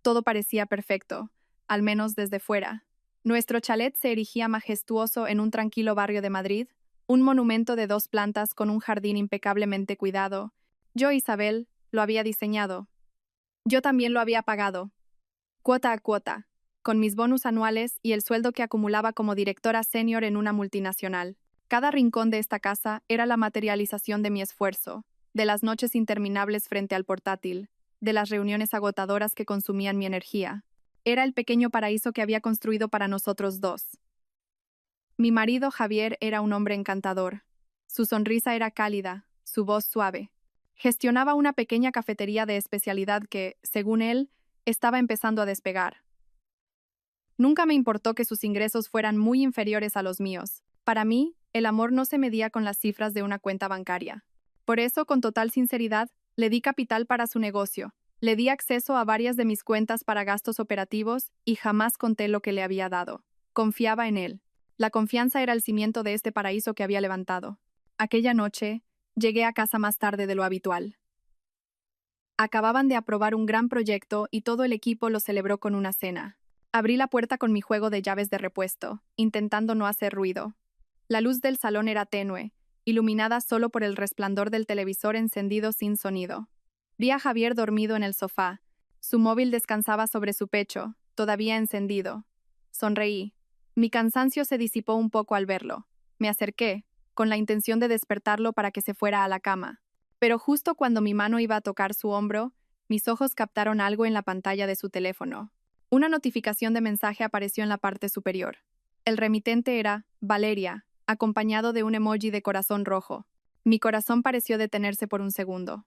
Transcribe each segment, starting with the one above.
Todo parecía perfecto, al menos desde fuera. Nuestro chalet se erigía majestuoso en un tranquilo barrio de Madrid, un monumento de 2 plantas con un jardín impecablemente cuidado. Yo, Isabel, lo había diseñado. Yo también lo había pagado, cuota a cuota, con mis bonus anuales y el sueldo que acumulaba como directora senior en una multinacional. Cada rincón de esta casa era la materialización de mi esfuerzo, de las noches interminables frente al portátil, de las reuniones agotadoras que consumían mi energía. Era el pequeño paraíso que había construido para nosotros dos. Mi marido Javier era un hombre encantador. Su sonrisa era cálida, su voz suave. Gestionaba una pequeña cafetería de especialidad que, según él, estaba empezando a despegar. Nunca me importó que sus ingresos fueran muy inferiores a los míos. Para mí, el amor no se medía con las cifras de una cuenta bancaria. Por eso, con total sinceridad, le di capital para su negocio, le di acceso a varias de mis cuentas para gastos operativos y jamás conté lo que le había dado. Confiaba en él. La confianza era el cimiento de este paraíso que había levantado. Aquella noche, llegué a casa más tarde de lo habitual. Acababan de aprobar un gran proyecto y todo el equipo lo celebró con una cena. Abrí la puerta con mi juego de llaves de repuesto, intentando no hacer ruido. La luz del salón era tenue, iluminada solo por el resplandor del televisor encendido sin sonido. Vi a Javier dormido en el sofá. Su móvil descansaba sobre su pecho, todavía encendido. Sonreí. Mi cansancio se disipó un poco al verlo. Me acerqué, con la intención de despertarlo para que se fuera a la cama. Pero justo cuando mi mano iba a tocar su hombro, mis ojos captaron algo en la pantalla de su teléfono. Una notificación de mensaje apareció en la parte superior. El remitente era Valeria, acompañado de un emoji de corazón rojo. Mi corazón pareció detenerse por un segundo.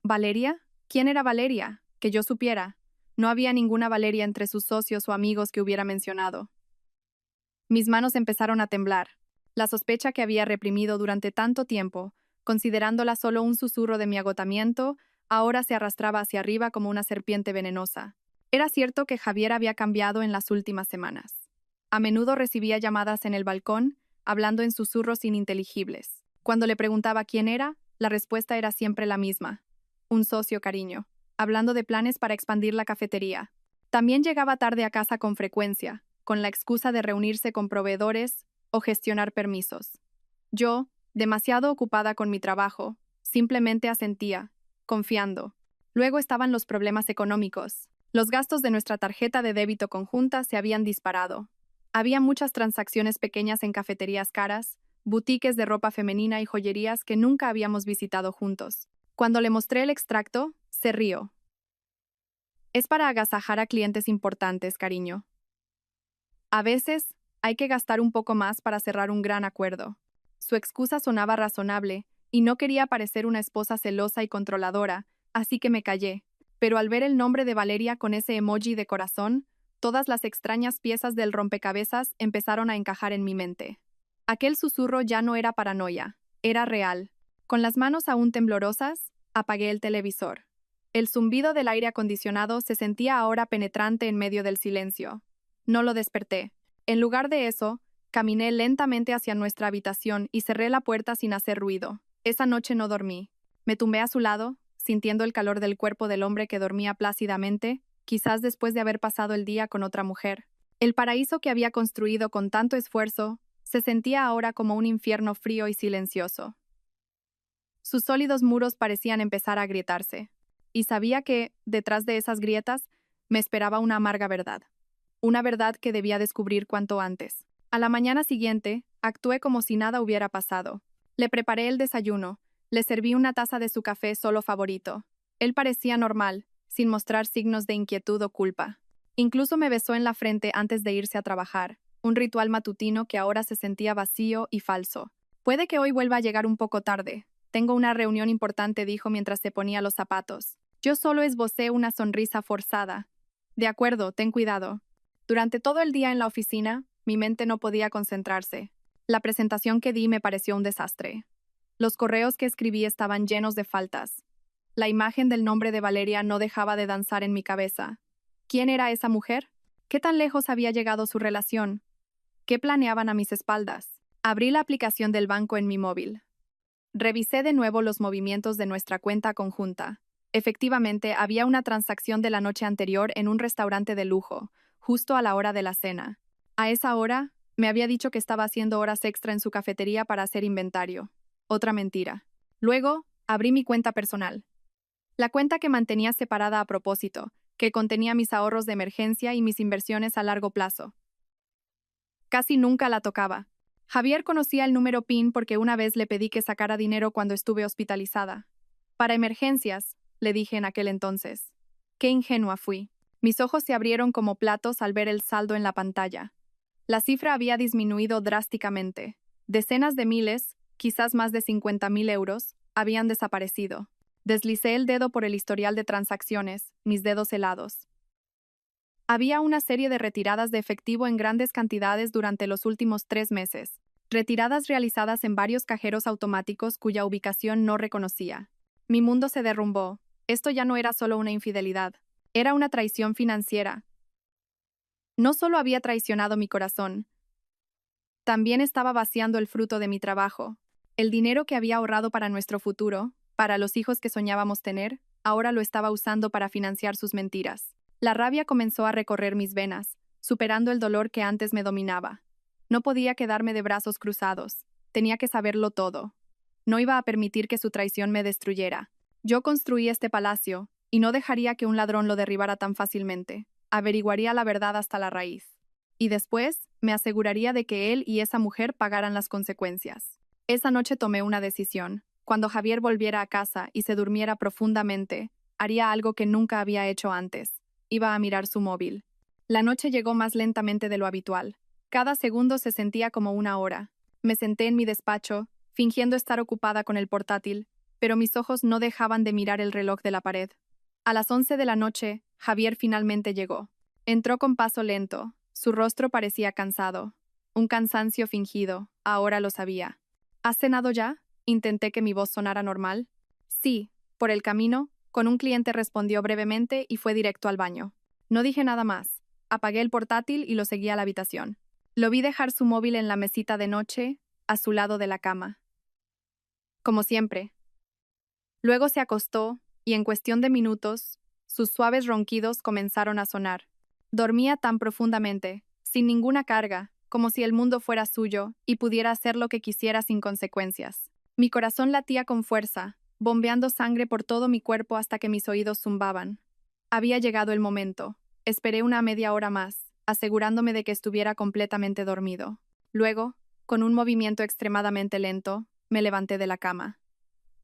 ¿Valeria? ¿Quién era Valeria? Que yo supiera. No había ninguna Valeria entre sus socios o amigos que hubiera mencionado. Mis manos empezaron a temblar. La sospecha que había reprimido durante tanto tiempo, considerándola solo un susurro de mi agotamiento, ahora se arrastraba hacia arriba como una serpiente venenosa. Era cierto que Javier había cambiado en las últimas semanas. A menudo recibía llamadas en el balcón, hablando en susurros ininteligibles. Cuando le preguntaba quién era, la respuesta era siempre la misma. Un socio, cariño. Hablando de planes para expandir la cafetería. También llegaba tarde a casa con frecuencia, con la excusa de reunirse con proveedores o gestionar permisos. Yo, demasiado ocupada con mi trabajo, simplemente asentía, confiando. Luego estaban los problemas económicos. Los gastos de nuestra tarjeta de débito conjunta se habían disparado. Había muchas transacciones pequeñas en cafeterías caras, boutiques de ropa femenina y joyerías que nunca habíamos visitado juntos. Cuando le mostré el extracto, se rió. Es para agasajar a clientes importantes, cariño. A veces, hay que gastar un poco más para cerrar un gran acuerdo. Su excusa sonaba razonable, y no quería parecer una esposa celosa y controladora, así que me callé. Pero al ver el nombre de Valeria con ese emoji de corazón, todas las extrañas piezas del rompecabezas empezaron a encajar en mi mente. Aquel susurro ya no era paranoia, era real. Con las manos aún temblorosas, apagué el televisor. El zumbido del aire acondicionado se sentía ahora penetrante en medio del silencio. No lo desperté. En lugar de eso, caminé lentamente hacia nuestra habitación y cerré la puerta sin hacer ruido. Esa noche no dormí. Me tumbé a su lado, sintiendo el calor del cuerpo del hombre que dormía plácidamente, quizás después de haber pasado el día con otra mujer. El paraíso que había construido con tanto esfuerzo se sentía ahora como un infierno frío y silencioso. Sus sólidos muros parecían empezar a agrietarse, y sabía que, detrás de esas grietas, me esperaba una amarga verdad. Una verdad que debía descubrir cuanto antes. A la mañana siguiente, actué como si nada hubiera pasado. Le preparé el desayuno, le serví una taza de su café solo favorito. Él parecía normal, sin mostrar signos de inquietud o culpa. Incluso me besó en la frente antes de irse a trabajar, un ritual matutino que ahora se sentía vacío y falso. Puede que hoy vuelva a llegar un poco tarde. Tengo una reunión importante, dijo mientras se ponía los zapatos. Yo solo esbocé una sonrisa forzada. De acuerdo, ten cuidado. Durante todo el día en la oficina, mi mente no podía concentrarse. La presentación que di me pareció un desastre. Los correos que escribí estaban llenos de faltas. La imagen del nombre de Valeria no dejaba de danzar en mi cabeza. ¿Quién era esa mujer? ¿Qué tan lejos había llegado su relación? ¿Qué planeaban a mis espaldas? Abrí la aplicación del banco en mi móvil. Revisé de nuevo los movimientos de nuestra cuenta conjunta. Efectivamente, había una transacción de la noche anterior en un restaurante de lujo, justo a la hora de la cena. A esa hora, me había dicho que estaba haciendo horas extra en su cafetería para hacer inventario. Otra mentira. Luego, abrí mi cuenta personal. La cuenta que mantenía separada a propósito, que contenía mis ahorros de emergencia y mis inversiones a largo plazo. Casi nunca la tocaba. Javier conocía el número PIN porque una vez le pedí que sacara dinero cuando estuve hospitalizada. Para emergencias, le dije en aquel entonces. Qué ingenua fui. Mis ojos se abrieron como platos al ver el saldo en la pantalla. La cifra había disminuido drásticamente. Decenas de miles, quizás más de 50.000 euros, habían desaparecido. Deslicé el dedo por el historial de transacciones, mis dedos helados. Había una serie de retiradas de efectivo en grandes cantidades durante los últimos 3 meses. Retiradas realizadas en varios cajeros automáticos cuya ubicación no reconocía. Mi mundo se derrumbó. Esto ya no era solo una infidelidad. Era una traición financiera. No solo había traicionado mi corazón, también estaba vaciando el fruto de mi trabajo. El dinero que había ahorrado para nuestro futuro, para los hijos que soñábamos tener, ahora lo estaba usando para financiar sus mentiras. La rabia comenzó a recorrer mis venas, superando el dolor que antes me dominaba. No podía quedarme de brazos cruzados. Tenía que saberlo todo. No iba a permitir que su traición me destruyera. Yo construí este palacio, y no dejaría que un ladrón lo derribara tan fácilmente. Averiguaría la verdad hasta la raíz. Y después, me aseguraría de que él y esa mujer pagaran las consecuencias. Esa noche tomé una decisión. Cuando Javier volviera a casa y se durmiera profundamente, haría algo que nunca había hecho antes. Iba a mirar su móvil. La noche llegó más lentamente de lo habitual. Cada segundo se sentía como una hora. Me senté en mi despacho, fingiendo estar ocupada con el portátil, pero mis ojos no dejaban de mirar el reloj de la pared. A las 11 de la noche, Javier finalmente llegó. Entró con paso lento. Su rostro parecía cansado. Un cansancio fingido, ahora lo sabía. ¿Has cenado ya? Intenté que mi voz sonara normal. Sí, por el camino, con un cliente respondió brevemente y fue directo al baño. No dije nada más. Apagué el portátil y lo seguí a la habitación. Lo vi dejar su móvil en la mesita de noche, a su lado de la cama. Como siempre. Luego se acostó, y en cuestión de minutos, sus suaves ronquidos comenzaron a sonar. Dormía tan profundamente, sin ninguna carga, como si el mundo fuera suyo y pudiera hacer lo que quisiera sin consecuencias. Mi corazón latía con fuerza, bombeando sangre por todo mi cuerpo hasta que mis oídos zumbaban. Había llegado el momento. Esperé una media hora más, asegurándome de que estuviera completamente dormido. Luego, con un movimiento extremadamente lento, me levanté de la cama.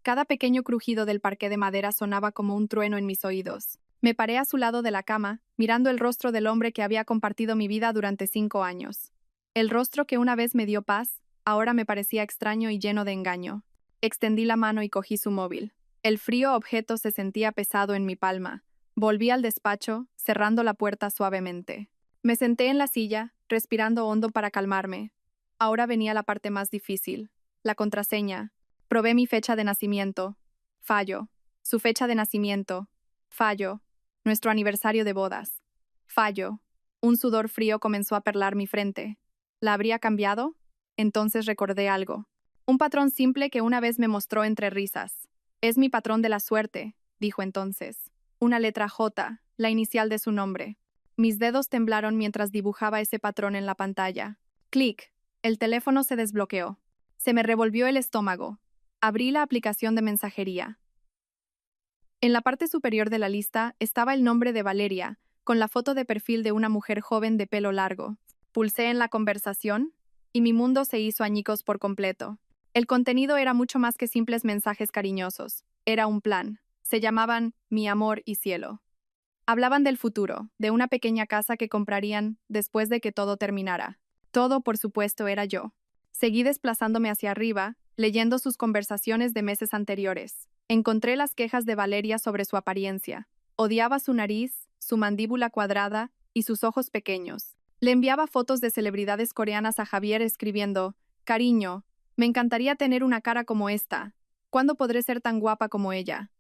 Cada pequeño crujido del parqué de madera sonaba como un trueno en mis oídos. Me paré a su lado de la cama, mirando el rostro del hombre que había compartido mi vida durante 5 años. El rostro que una vez me dio paz, ahora me parecía extraño y lleno de engaño. Extendí la mano y cogí su móvil. El frío objeto se sentía pesado en mi palma. Volví al despacho, cerrando la puerta suavemente. Me senté en la silla, respirando hondo para calmarme. Ahora venía la parte más difícil. La contraseña. Probé mi fecha de nacimiento. Fallo. Su fecha de nacimiento. Fallo. Nuestro aniversario de bodas. Fallo. Un sudor frío comenzó a perlar mi frente. ¿La habría cambiado? Entonces recordé algo. Un patrón simple que una vez me mostró entre risas. Es mi patrón de la suerte, dijo entonces. Una letra J, la inicial de su nombre. Mis dedos temblaron mientras dibujaba ese patrón en la pantalla. Clic. El teléfono se desbloqueó. Se me revolvió el estómago. Abrí la aplicación de mensajería. En la parte superior de la lista estaba el nombre de Valeria, con la foto de perfil de una mujer joven de pelo largo. Pulsé en la conversación, y mi mundo se hizo añicos por completo. El contenido era mucho más que simples mensajes cariñosos. Era un plan. Se llamaban Mi amor y cielo. Hablaban del futuro, de una pequeña casa que comprarían después de que todo terminara. Todo, por supuesto, era yo. Seguí desplazándome hacia arriba, leyendo sus conversaciones de meses anteriores. Encontré las quejas de Valeria sobre su apariencia. Odiaba su nariz, su mandíbula cuadrada y sus ojos pequeños. Le enviaba fotos de celebridades coreanas a Javier escribiendo, «Cariño, me encantaría tener una cara como esta. ¿Cuándo podré ser tan guapa como ella?»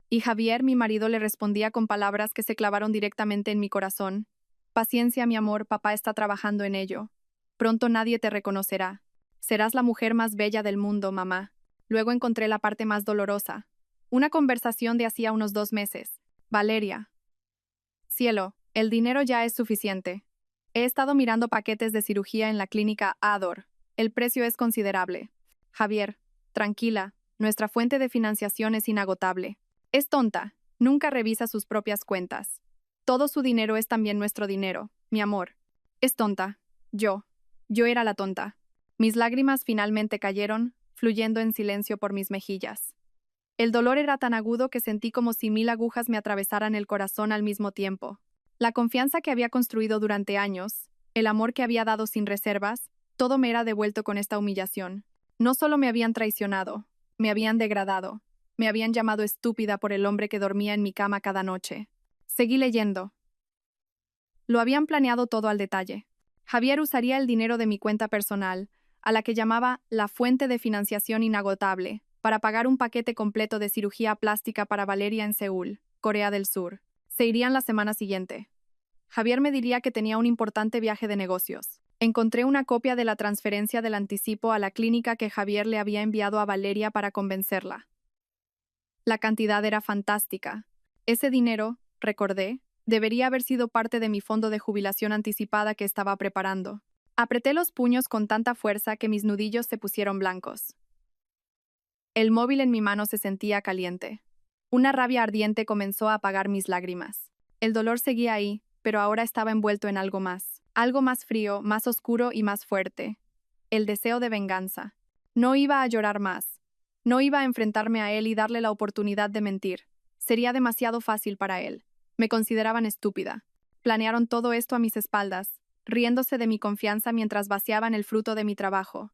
Y Javier, mi marido, le respondía con palabras que se clavaron directamente en mi corazón. «Paciencia, mi amor, papá está trabajando en ello. Pronto nadie te reconocerá. Serás la mujer más bella del mundo, mamá». Luego encontré la parte más dolorosa. Una conversación de hacía unos 2 meses. Valeria. Cielo, el dinero ya es suficiente. He estado mirando paquetes de cirugía en la clínica Ador. El precio es considerable. Javier, tranquila, nuestra fuente de financiación es inagotable. Es tonta, nunca revisa sus propias cuentas. Todo su dinero es también nuestro dinero, mi amor. Es tonta. Yo era la tonta. Mis lágrimas finalmente cayeron, fluyendo en silencio por mis mejillas. El dolor era tan agudo que sentí como si 1000 agujas me atravesaran el corazón al mismo tiempo. La confianza que había construido durante años, el amor que había dado sin reservas, todo me era devuelto con esta humillación. No solo me habían traicionado, me habían degradado, me habían llamado estúpida por el hombre que dormía en mi cama cada noche. Seguí leyendo. Lo habían planeado todo al detalle. Javier usaría el dinero de mi cuenta personal, a la que llamaba la fuente de financiación inagotable, para pagar un paquete completo de cirugía plástica para Valeria en Seúl, Corea del Sur. Se irían la semana siguiente. Javier me diría que tenía un importante viaje de negocios. Encontré una copia de la transferencia del anticipo a la clínica que Javier le había enviado a Valeria para convencerla. La cantidad era fantástica. Ese dinero, recordé, debería haber sido parte de mi fondo de jubilación anticipada que estaba preparando. Apreté los puños con tanta fuerza que mis nudillos se pusieron blancos. El móvil en mi mano se sentía caliente. Una rabia ardiente comenzó a apagar mis lágrimas. El dolor seguía ahí, pero ahora estaba envuelto en algo más frío, más oscuro y más fuerte. El deseo de venganza. No iba a llorar más. No iba a enfrentarme a él y darle la oportunidad de mentir. Sería demasiado fácil para él. Me consideraban estúpida. Planearon todo esto a mis espaldas, riéndose de mi confianza mientras vaciaban el fruto de mi trabajo.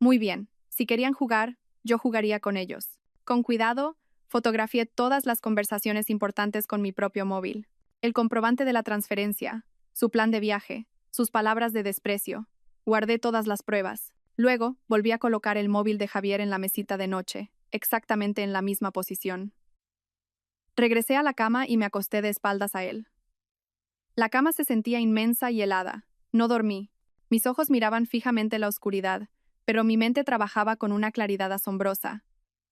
Muy bien, si querían jugar, yo jugaría con ellos. Con cuidado, fotografié todas las conversaciones importantes con mi propio móvil. El comprobante de la transferencia, su plan de viaje, sus palabras de desprecio. Guardé todas las pruebas. Luego, volví a colocar el móvil de Javier en la mesita de noche, exactamente en la misma posición. Regresé a la cama y me acosté de espaldas a él. La cama se sentía inmensa y helada. No dormí. Mis ojos miraban fijamente la oscuridad, pero mi mente trabajaba con una claridad asombrosa.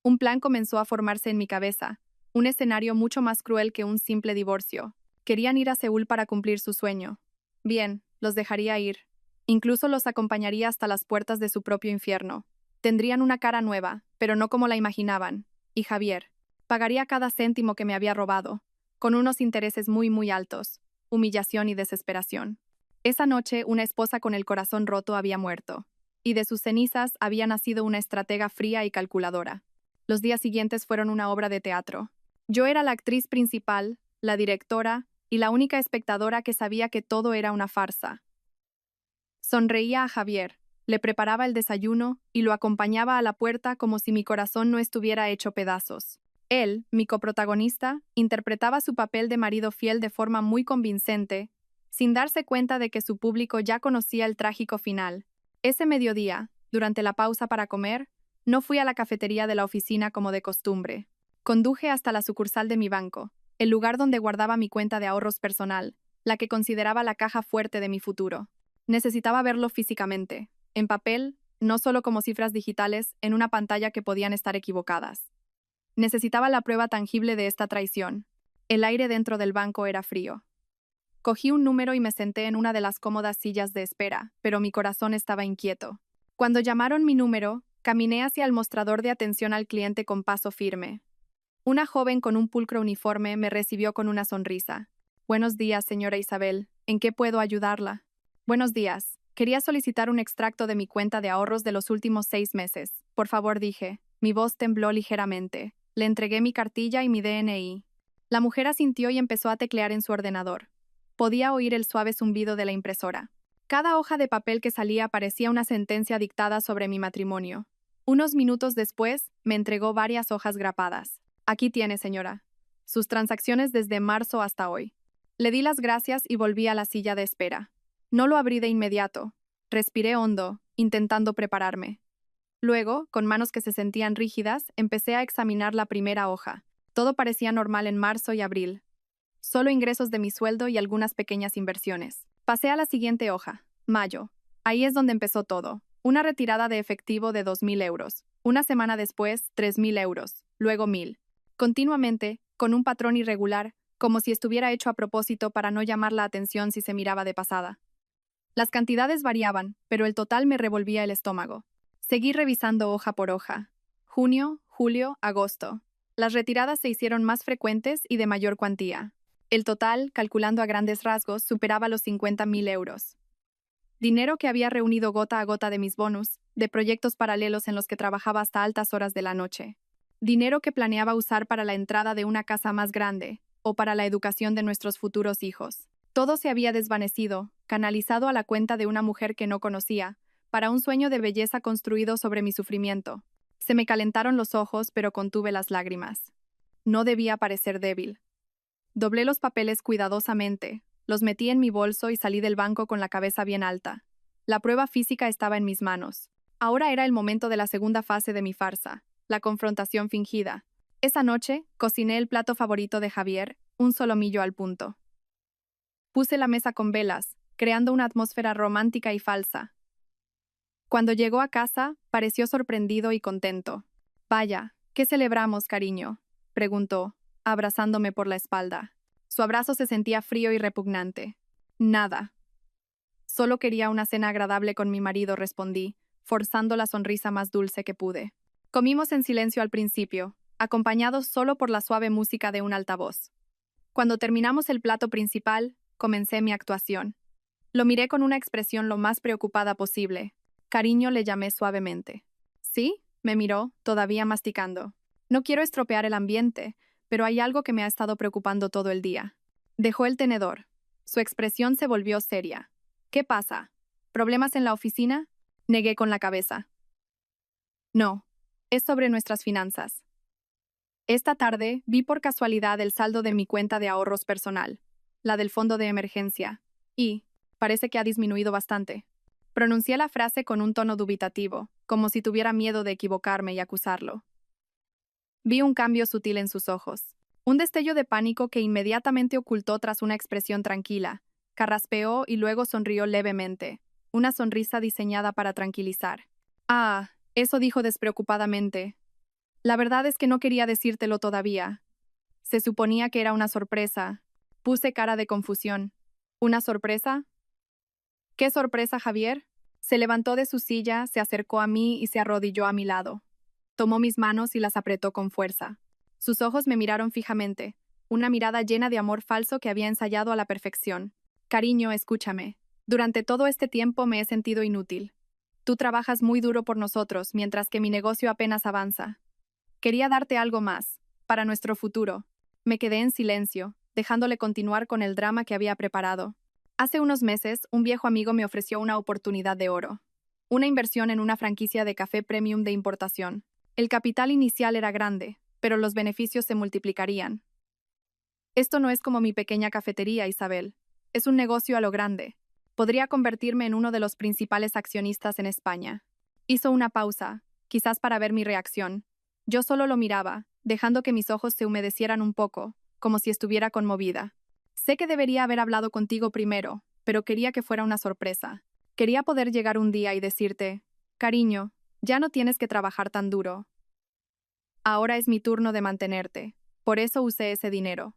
Un plan comenzó a formarse en mi cabeza, un escenario mucho más cruel que un simple divorcio. Querían ir a Seúl para cumplir su sueño. Bien, los dejaría ir. Incluso los acompañaría hasta las puertas de su propio infierno. Tendrían una cara nueva, pero no como la imaginaban. Y Javier pagaría cada céntimo que me había robado, con unos intereses muy altos, humillación y desesperación. Esa noche, una esposa con el corazón roto había muerto, y de sus cenizas había nacido una estratega fría y calculadora. Los días siguientes fueron una obra de teatro. Yo era la actriz principal, la directora, y la única espectadora que sabía que todo era una farsa. Sonreía a Javier, le preparaba el desayuno y lo acompañaba a la puerta como si mi corazón no estuviera hecho pedazos. Él, mi coprotagonista, interpretaba su papel de marido fiel de forma muy convincente, sin darse cuenta de que su público ya conocía el trágico final. Ese mediodía, durante la pausa para comer, no fui a la cafetería de la oficina como de costumbre. Conduje hasta la sucursal de mi banco, el lugar donde guardaba mi cuenta de ahorros personal, la que consideraba la caja fuerte de mi futuro. Necesitaba verlo físicamente, en papel, no solo como cifras digitales en una pantalla que podían estar equivocadas. Necesitaba la prueba tangible de esta traición. El aire dentro del banco era frío. Cogí un número y me senté en una de las cómodas sillas de espera, pero mi corazón estaba inquieto. Cuando llamaron mi número, caminé hacia el mostrador de atención al cliente con paso firme. Una joven con un pulcro uniforme me recibió con una sonrisa. «Buenos días, señora Isabel. ¿En qué puedo ayudarla?» «Buenos días. Quería solicitar un extracto de mi cuenta de ahorros de los últimos 6 meses. Por favor», dije. Mi voz tembló ligeramente. Le entregué mi cartilla y mi DNI. La mujer asintió y empezó a teclear en su ordenador. Podía oír el suave zumbido de la impresora. Cada hoja de papel que salía parecía una sentencia dictada sobre mi matrimonio. Unos minutos después, me entregó varias hojas grapadas. «Aquí tiene, señora. Sus transacciones desde marzo hasta hoy». Le di las gracias y volví a la silla de espera. No lo abrí de inmediato. Respiré hondo, intentando prepararme. Luego, con manos que se sentían rígidas, empecé a examinar la primera hoja. Todo parecía normal en marzo y abril. Solo ingresos de mi sueldo y algunas pequeñas inversiones. Pasé a la siguiente hoja. Mayo. Ahí es donde empezó todo. Una retirada de efectivo de 2.000 euros. Una semana después, 3.000 euros. Luego 1.000. continuamente, con un patrón irregular, como si estuviera hecho a propósito para no llamar la atención si se miraba de pasada. Las cantidades variaban, pero el total me revolvía el estómago. Seguí revisando hoja por hoja. Junio, julio, agosto. Las retiradas se hicieron más frecuentes y de mayor cuantía. El total, calculando a grandes rasgos, superaba los 50.000 euros. Dinero que había reunido gota a gota de mis bonus, de proyectos paralelos en los que trabajaba hasta altas horas de la noche. Dinero que planeaba usar para la entrada de una casa más grande, o para la educación de nuestros futuros hijos. Todo se había desvanecido, canalizado a la cuenta de una mujer que no conocía, para un sueño de belleza construido sobre mi sufrimiento. Se me calentaron los ojos, pero contuve las lágrimas. No debía parecer débil. Doblé los papeles cuidadosamente, los metí en mi bolso y salí del banco con la cabeza bien alta. La prueba física estaba en mis manos. Ahora era el momento de la segunda fase de mi farsa, la confrontación fingida. Esa noche, cociné el plato favorito de Javier, un solomillo al punto. Puse la mesa con velas, creando una atmósfera romántica y falsa. Cuando llegó a casa, pareció sorprendido y contento. «Vaya, ¿qué celebramos, cariño?», preguntó, abrazándome por la espalda. Su abrazo se sentía frío y repugnante. «Nada. Solo quería una cena agradable con mi marido», respondí, forzando la sonrisa más dulce que pude. Comimos en silencio al principio, acompañados solo por la suave música de un altavoz. Cuando terminamos el plato principal, comencé mi actuación. Lo miré con una expresión lo más preocupada posible. «Cariño», le llamé suavemente. «¿Sí?», me miró, todavía masticando. «No quiero estropear el ambiente, pero hay algo que me ha estado preocupando todo el día». Dejó el tenedor. Su expresión se volvió seria. «¿Qué pasa? ¿Problemas en la oficina?», negué con la cabeza. «No, es sobre nuestras finanzas. Esta tarde vi por casualidad el saldo de mi cuenta de ahorros personal, la del fondo de emergencia, y parece que ha disminuido bastante». Pronuncié la frase con un tono dubitativo, como si tuviera miedo de equivocarme y acusarlo. Vi un cambio sutil en sus ojos, un destello de pánico que inmediatamente ocultó tras una expresión tranquila. Carraspeó y luego sonrió levemente, una sonrisa diseñada para tranquilizar. «Ah», eso dijo despreocupadamente. «La verdad es que no quería decírtelo todavía. Se suponía que era una sorpresa». Puse cara de confusión. «¿Una sorpresa?». «¿Qué sorpresa, Javier?». Se levantó de su silla, se acercó a mí y se arrodilló a mi lado. Tomó mis manos y las apretó con fuerza. Sus ojos me miraron fijamente, una mirada llena de amor falso que había ensayado a la perfección. «Cariño, escúchame. Durante todo este tiempo me he sentido inútil. Tú trabajas muy duro por nosotros, mientras que mi negocio apenas avanza. Quería darte algo más, para nuestro futuro». Me quedé en silencio, dejándole continuar con el drama que había preparado. Hace unos meses, un viejo amigo me ofreció una oportunidad de oro. Una inversión en una franquicia de café premium de importación. El capital inicial era grande, pero los beneficios se multiplicarían. «Esto no es como mi pequeña cafetería, Isabel. Es un negocio a lo grande. Podría convertirme en uno de los principales accionistas en España». Hizo una pausa, quizás para ver mi reacción. Yo solo lo miraba, dejando que mis ojos se humedecieran un poco, como si estuviera conmovida. «Sé que debería haber hablado contigo primero, pero quería que fuera una sorpresa. Quería poder llegar un día y decirte, cariño, ya no tienes que trabajar tan duro. Ahora es mi turno de mantenerte. Por eso usé ese dinero.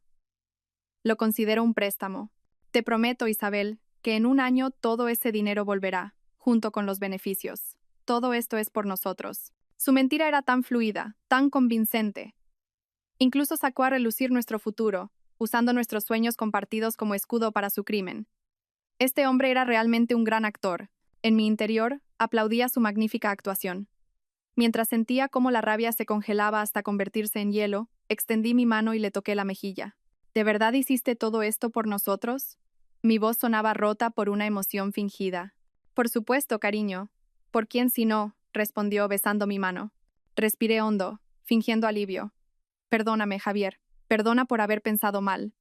Lo considero un préstamo. Te prometo, Isabel, que en un año todo ese dinero volverá, junto con los beneficios. Todo esto es por nosotros». Su mentira era tan fluida, tan convincente. Incluso sacó a relucir nuestro futuro, usando nuestros sueños compartidos como escudo para su crimen. Este hombre era realmente un gran actor. En mi interior, aplaudía su magnífica actuación. Mientras sentía cómo la rabia se congelaba hasta convertirse en hielo, extendí mi mano y le toqué la mejilla. «¿De verdad hiciste todo esto por nosotros?». Mi voz sonaba rota por una emoción fingida. «Por supuesto, cariño. ¿Por quién si no?», respondió besando mi mano. Respiré hondo, fingiendo alivio. «Perdóname, Javier. Perdona por haber pensado mal.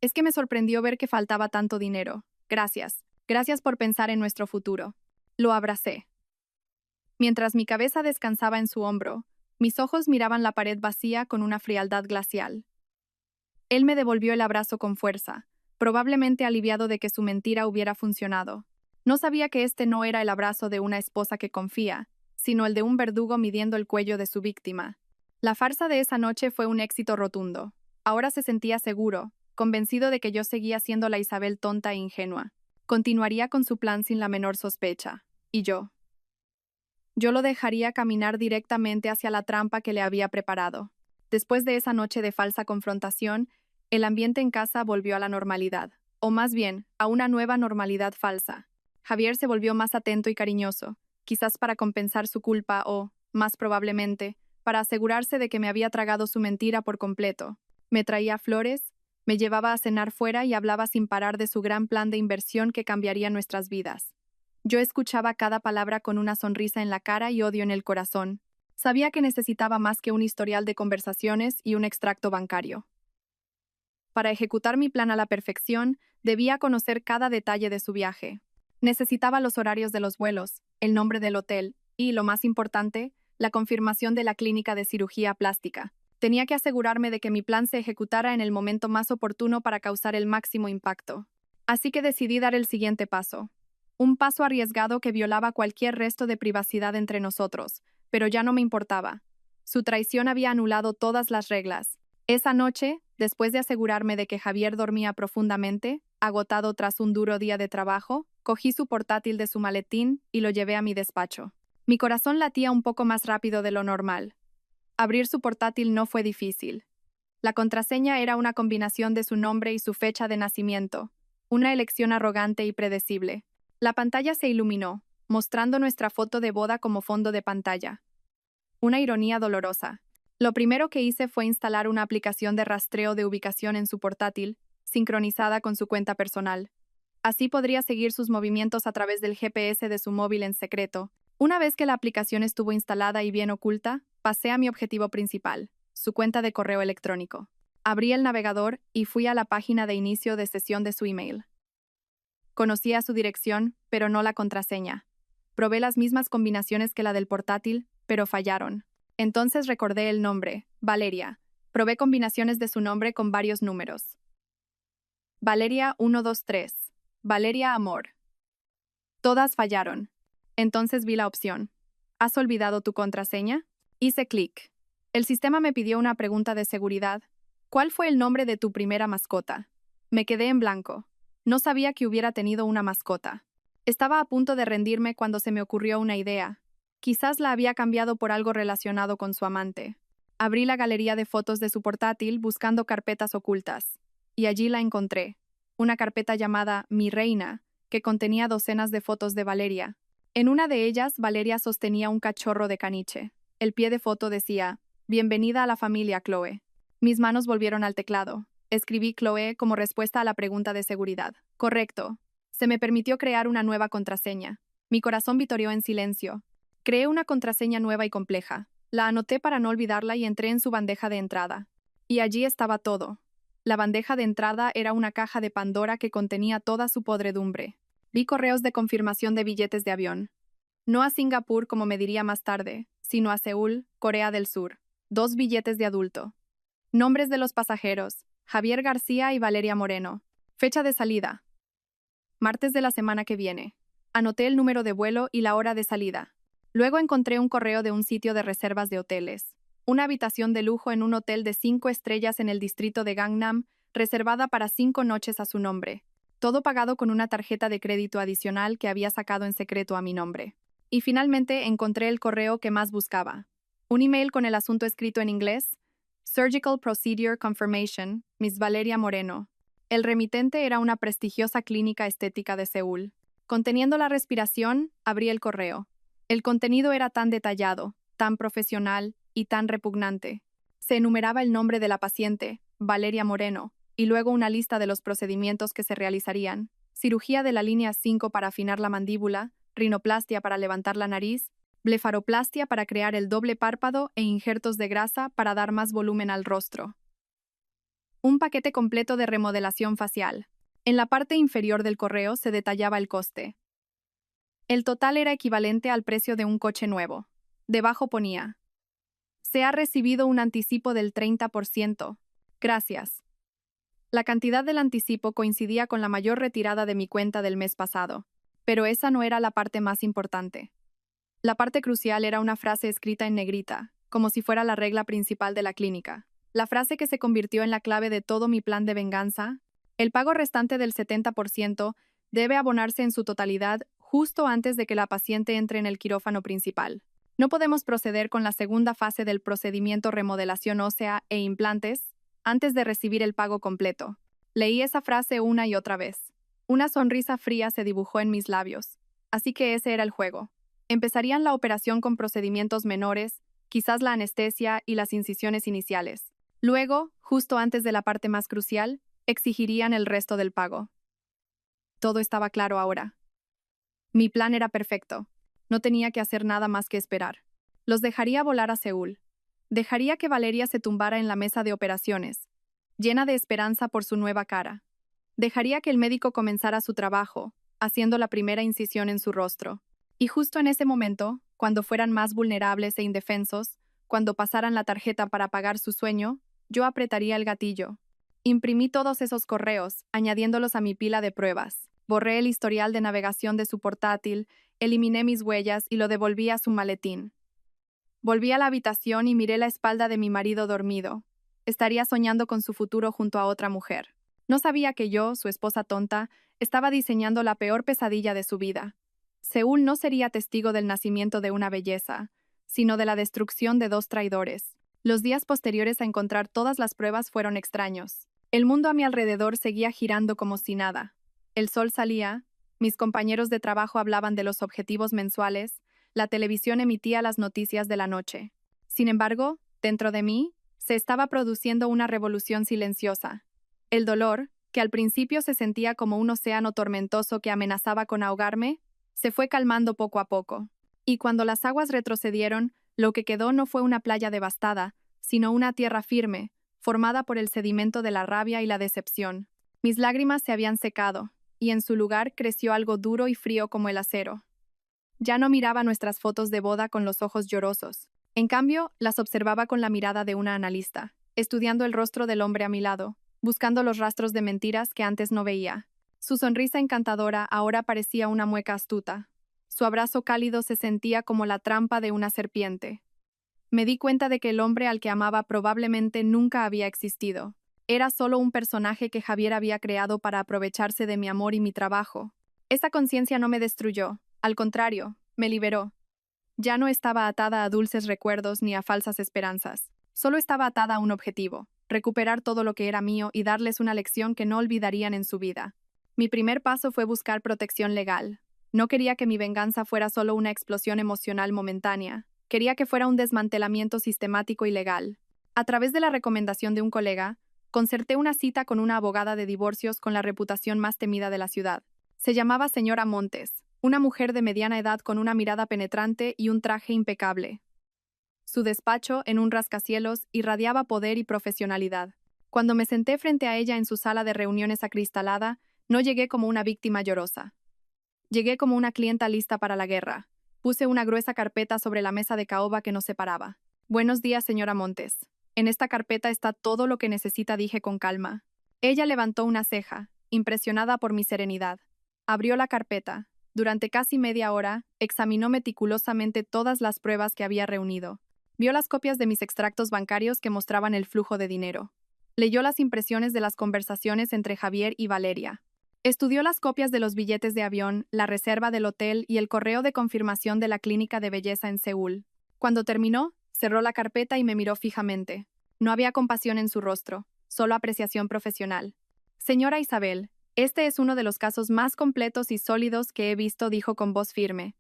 Es que me sorprendió ver que faltaba tanto dinero. Gracias. Gracias por pensar en nuestro futuro». Lo abracé. Mientras mi cabeza descansaba en su hombro, mis ojos miraban la pared vacía con una frialdad glacial. Él me devolvió el abrazo con fuerza, probablemente aliviado de que su mentira hubiera funcionado. No sabía que este no era el abrazo de una esposa que confía, sino el de un verdugo midiendo el cuello de su víctima. La farsa de esa noche fue un éxito rotundo. Ahora se sentía seguro, convencido de que yo seguía siendo la Isabel tonta e ingenua. Continuaría con su plan sin la menor sospecha. Y yo. Yo lo dejaría caminar directamente hacia la trampa que le había preparado. Después de esa noche de falsa confrontación, el ambiente en casa volvió a la normalidad, o más bien, a una nueva normalidad falsa. Javier se volvió más atento y cariñoso, quizás para compensar su culpa o, más probablemente, para asegurarse de que me había tragado su mentira por completo. Me traía flores, me llevaba a cenar fuera y hablaba sin parar de su gran plan de inversión que cambiaría nuestras vidas. Yo escuchaba cada palabra con una sonrisa en la cara y odio en el corazón. Sabía que necesitaba más que un historial de conversaciones y un extracto bancario. Para ejecutar mi plan a la perfección, debía conocer cada detalle de su viaje. Necesitaba los horarios de los vuelos, el nombre del hotel y, lo más importante, la confirmación de la clínica de cirugía plástica. Tenía que asegurarme de que mi plan se ejecutara en el momento más oportuno para causar el máximo impacto. Así que decidí dar el siguiente paso. Un paso arriesgado que violaba cualquier resto de privacidad entre nosotros, pero ya no me importaba. Su traición había anulado todas las reglas. Esa noche, después de asegurarme de que Javier dormía profundamente, agotado tras un duro día de trabajo, cogí su portátil de su maletín y lo llevé a mi despacho. Mi corazón latía un poco más rápido de lo normal. Abrir su portátil no fue difícil. La contraseña era una combinación de su nombre y su fecha de nacimiento, una elección arrogante y predecible. La pantalla se iluminó, mostrando nuestra foto de boda como fondo de pantalla. Una ironía dolorosa. Lo primero que hice fue instalar una aplicación de rastreo de ubicación en su portátil, sincronizada con su cuenta personal. Así podría seguir sus movimientos a través del GPS de su móvil en secreto. Una vez que la aplicación estuvo instalada y bien oculta, pasé a mi objetivo principal, su cuenta de correo electrónico. Abrí el navegador y fui a la página de inicio de sesión de su email. Conocía su dirección, pero no la contraseña. Probé las mismas combinaciones que la del portátil, pero fallaron. Entonces recordé el nombre, Valeria. Probé combinaciones de su nombre con varios números. Valeria 123. Valeria Amor. Todas fallaron. Entonces vi la opción. ¿Has olvidado tu contraseña? Hice clic. El sistema me pidió una pregunta de seguridad. ¿Cuál fue el nombre de tu primera mascota? Me quedé en blanco. No sabía que hubiera tenido una mascota. Estaba a punto de rendirme cuando se me ocurrió una idea. Quizás la había cambiado por algo relacionado con su amante. Abrí la galería de fotos de su portátil buscando carpetas ocultas. Y allí la encontré. Una carpeta llamada Mi Reina, que contenía docenas de fotos de Valeria. En una de ellas, Valeria sostenía un cachorro de caniche. El pie de foto decía, «Bienvenida a la familia, Chloe». Mis manos volvieron al teclado. Escribí Chloe como respuesta a la pregunta de seguridad. Correcto. Se me permitió crear una nueva contraseña. Mi corazón vitoreó en silencio. Creé una contraseña nueva y compleja. La anoté para no olvidarla y entré en su bandeja de entrada. Y allí estaba todo. La bandeja de entrada era una caja de Pandora que contenía toda su podredumbre. Vi correos de confirmación de billetes de avión. No a Singapur, como me diría más tarde, sino a Seúl, Corea del Sur. 2 billetes de adulto. Nombres de los pasajeros: Javier García y Valeria Moreno. Fecha de salida: martes de la semana que viene. Anoté el número de vuelo y la hora de salida. Luego encontré un correo de un sitio de reservas de hoteles. Una habitación de lujo en un hotel de 5 estrellas en el distrito de Gangnam, reservada para 5 noches a su nombre. Todo pagado con una tarjeta de crédito adicional que había sacado en secreto a mi nombre. Y finalmente encontré el correo que más buscaba. Un email con el asunto escrito en inglés: Surgical Procedure Confirmation, Miss Valeria Moreno. El remitente era una prestigiosa clínica estética de Seúl. Conteniendo la respiración, abrí el correo. El contenido era tan detallado, tan profesional y tan repugnante. Se enumeraba el nombre de la paciente, Valeria Moreno, y luego una lista de los procedimientos que se realizarían: cirugía de la línea 5 para afinar la mandíbula, rinoplastia para levantar la nariz, blefaroplastia para crear el doble párpado e injertos de grasa para dar más volumen al rostro. Un paquete completo de remodelación facial. En la parte inferior del correo se detallaba el coste. El total era equivalente al precio de un coche nuevo. Debajo ponía: se ha recibido un anticipo del 30%. Gracias. La cantidad del anticipo coincidía con la mayor retirada de mi cuenta del mes pasado. Pero esa no era la parte más importante. La parte crucial era una frase escrita en negrita, como si fuera la regla principal de la clínica. La frase que se convirtió en la clave de todo mi plan de venganza: el pago restante del 70% debe abonarse en su totalidad justo antes de que la paciente entre en el quirófano principal. No podemos proceder con la segunda fase del procedimiento remodelación ósea e implantes antes de recibir el pago completo. Leí esa frase una y otra vez. Una sonrisa fría se dibujó en mis labios. Así que ese era el juego. Empezarían la operación con procedimientos menores, quizás la anestesia y las incisiones iniciales. Luego, justo antes de la parte más crucial, exigirían el resto del pago. Todo estaba claro ahora. Mi plan era perfecto. No tenía que hacer nada más que esperar. Los dejaría volar a Seúl. Dejaría que Valeria se tumbara en la mesa de operaciones, llena de esperanza por su nueva cara. Dejaría que el médico comenzara su trabajo, haciendo la primera incisión en su rostro. Y justo en ese momento, cuando fueran más vulnerables e indefensos, cuando pasaran la tarjeta para pagar su sueño, yo apretaría el gatillo. Imprimí todos esos correos, añadiéndolos a mi pila de pruebas. Borré el historial de navegación de su portátil, eliminé mis huellas y lo devolví a su maletín. Volví a la habitación y miré la espalda de mi marido dormido. Estaría soñando con su futuro junto a otra mujer. No sabía que yo, su esposa tonta, estaba diseñando la peor pesadilla de su vida. Seúl no sería testigo del nacimiento de una belleza, sino de la destrucción de dos traidores. Los días posteriores a encontrar todas las pruebas fueron extraños. El mundo a mi alrededor seguía girando como si nada. El sol salía, mis compañeros de trabajo hablaban de los objetivos mensuales, la televisión emitía las noticias de la noche. Sin embargo, dentro de mí, se estaba produciendo una revolución silenciosa. El dolor, que al principio se sentía como un océano tormentoso que amenazaba con ahogarme, se fue calmando poco a poco. Y cuando las aguas retrocedieron, lo que quedó no fue una playa devastada, sino una tierra firme, formada por el sedimento de la rabia y la decepción. Mis lágrimas se habían secado, y en su lugar creció algo duro y frío como el acero. Ya no miraba nuestras fotos de boda con los ojos llorosos. En cambio, las observaba con la mirada de una analista, estudiando el rostro del hombre a mi lado, buscando los rastros de mentiras que antes no veía. Su sonrisa encantadora ahora parecía una mueca astuta. Su abrazo cálido se sentía como la trampa de una serpiente. Me di cuenta de que el hombre al que amaba probablemente nunca había existido. Era solo un personaje que Javier había creado para aprovecharse de mi amor y mi trabajo. Esa conciencia no me destruyó, al contrario, me liberó. Ya no estaba atada a dulces recuerdos ni a falsas esperanzas. Solo estaba atada a un objetivo: recuperar todo lo que era mío y darles una lección que no olvidarían en su vida. Mi primer paso fue buscar protección legal. No quería que mi venganza fuera solo una explosión emocional momentánea. Quería que fuera un desmantelamiento sistemático y legal. A través de la recomendación de un colega, concerté una cita con una abogada de divorcios con la reputación más temida de la ciudad. Se llamaba señora Montes, una mujer de mediana edad con una mirada penetrante y un traje impecable. Su despacho, en un rascacielos, irradiaba poder y profesionalidad. Cuando me senté frente a ella en su sala de reuniones acristalada, no llegué como una víctima llorosa. Llegué como una clienta lista para la guerra. Puse una gruesa carpeta sobre la mesa de caoba que nos separaba. «Buenos días, señora Montes. En esta carpeta está todo lo que necesita», dije con calma. Ella levantó una ceja, impresionada por mi serenidad. Abrió la carpeta. Durante casi media hora, examinó meticulosamente todas las pruebas que había reunido. Vio las copias de mis extractos bancarios que mostraban el flujo de dinero. Leyó las impresiones de las conversaciones entre Javier y Valeria. Estudió las copias de los billetes de avión, la reserva del hotel y el correo de confirmación de la clínica de belleza en Seúl. Cuando terminó, cerró la carpeta y me miró fijamente. No había compasión en su rostro, solo apreciación profesional. «Señora Isabel, este es uno de los casos más completos y sólidos que he visto», dijo con voz firme.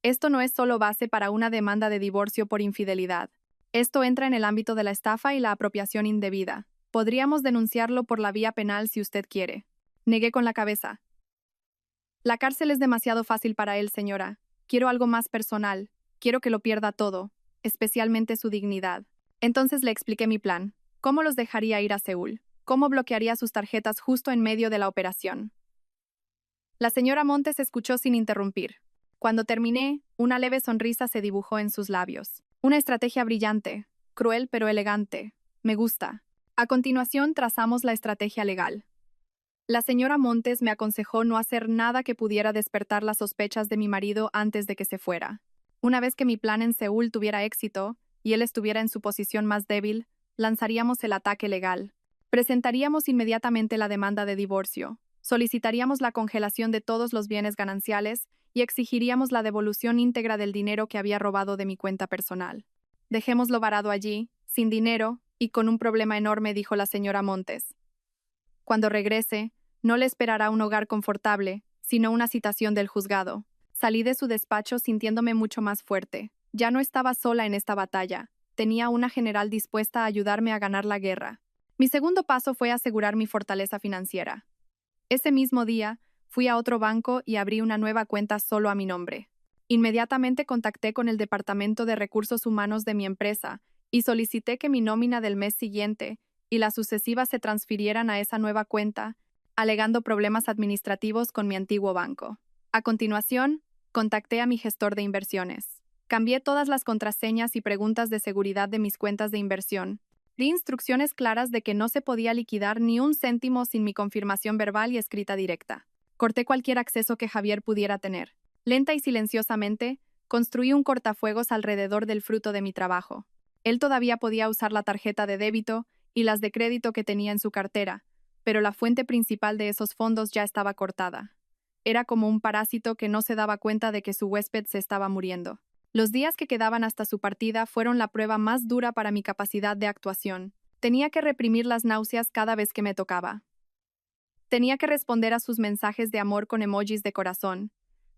«Esto no es solo base para una demanda de divorcio por infidelidad. Esto entra en el ámbito de la estafa y la apropiación indebida. Podríamos denunciarlo por la vía penal si usted quiere». Negué con la cabeza. «La cárcel es demasiado fácil para él, señora. Quiero algo más personal. Quiero que lo pierda todo, especialmente su dignidad». Entonces le expliqué mi plan. Cómo los dejaría ir a Seúl. Cómo bloquearía sus tarjetas justo en medio de la operación. La señora Montes escuchó sin interrumpir. Cuando terminé, una leve sonrisa se dibujó en sus labios. «Una estrategia brillante, cruel pero elegante. Me gusta». A continuación, trazamos la estrategia legal. La señora Montes me aconsejó no hacer nada que pudiera despertar las sospechas de mi marido antes de que se fuera. Una vez que mi plan en Seúl tuviera éxito, y él estuviera en su posición más débil, lanzaríamos el ataque legal. Presentaríamos inmediatamente la demanda de divorcio, solicitaríamos la congelación de todos los bienes gananciales y exigiríamos la devolución íntegra del dinero que había robado de mi cuenta personal. Dejémoslo varado allí, sin dinero y con un problema enorme, dijo la señora Montes. Cuando regrese, no le esperará un hogar confortable, sino una citación del juzgado. Salí de su despacho sintiéndome mucho más fuerte. Ya no estaba sola en esta batalla. Tenía una general dispuesta a ayudarme a ganar la guerra. Mi segundo paso fue asegurar mi fortaleza financiera. Ese mismo día, fui a otro banco y abrí una nueva cuenta solo a mi nombre. Inmediatamente contacté con el Departamento de Recursos Humanos de mi empresa y solicité que mi nómina del mes siguiente y las sucesivas se transfirieran a esa nueva cuenta, alegando problemas administrativos con mi antiguo banco. A continuación, contacté a mi gestor de inversiones. Cambié todas las contraseñas y preguntas de seguridad de mis cuentas de inversión. Di instrucciones claras de que no se podía liquidar ni un céntimo sin mi confirmación verbal y escrita directa. Corté cualquier acceso que Javier pudiera tener. Lenta y silenciosamente, construí un cortafuegos alrededor del fruto de mi trabajo. Él todavía podía usar la tarjeta de débito y las de crédito que tenía en su cartera, pero la fuente principal de esos fondos ya estaba cortada. Era como un parásito que no se daba cuenta de que su huésped se estaba muriendo. Los días que quedaban hasta su partida fueron la prueba más dura para mi capacidad de actuación. Tenía que reprimir las náuseas cada vez que me tocaba. Tenía que responder a sus mensajes de amor con emojis de corazón,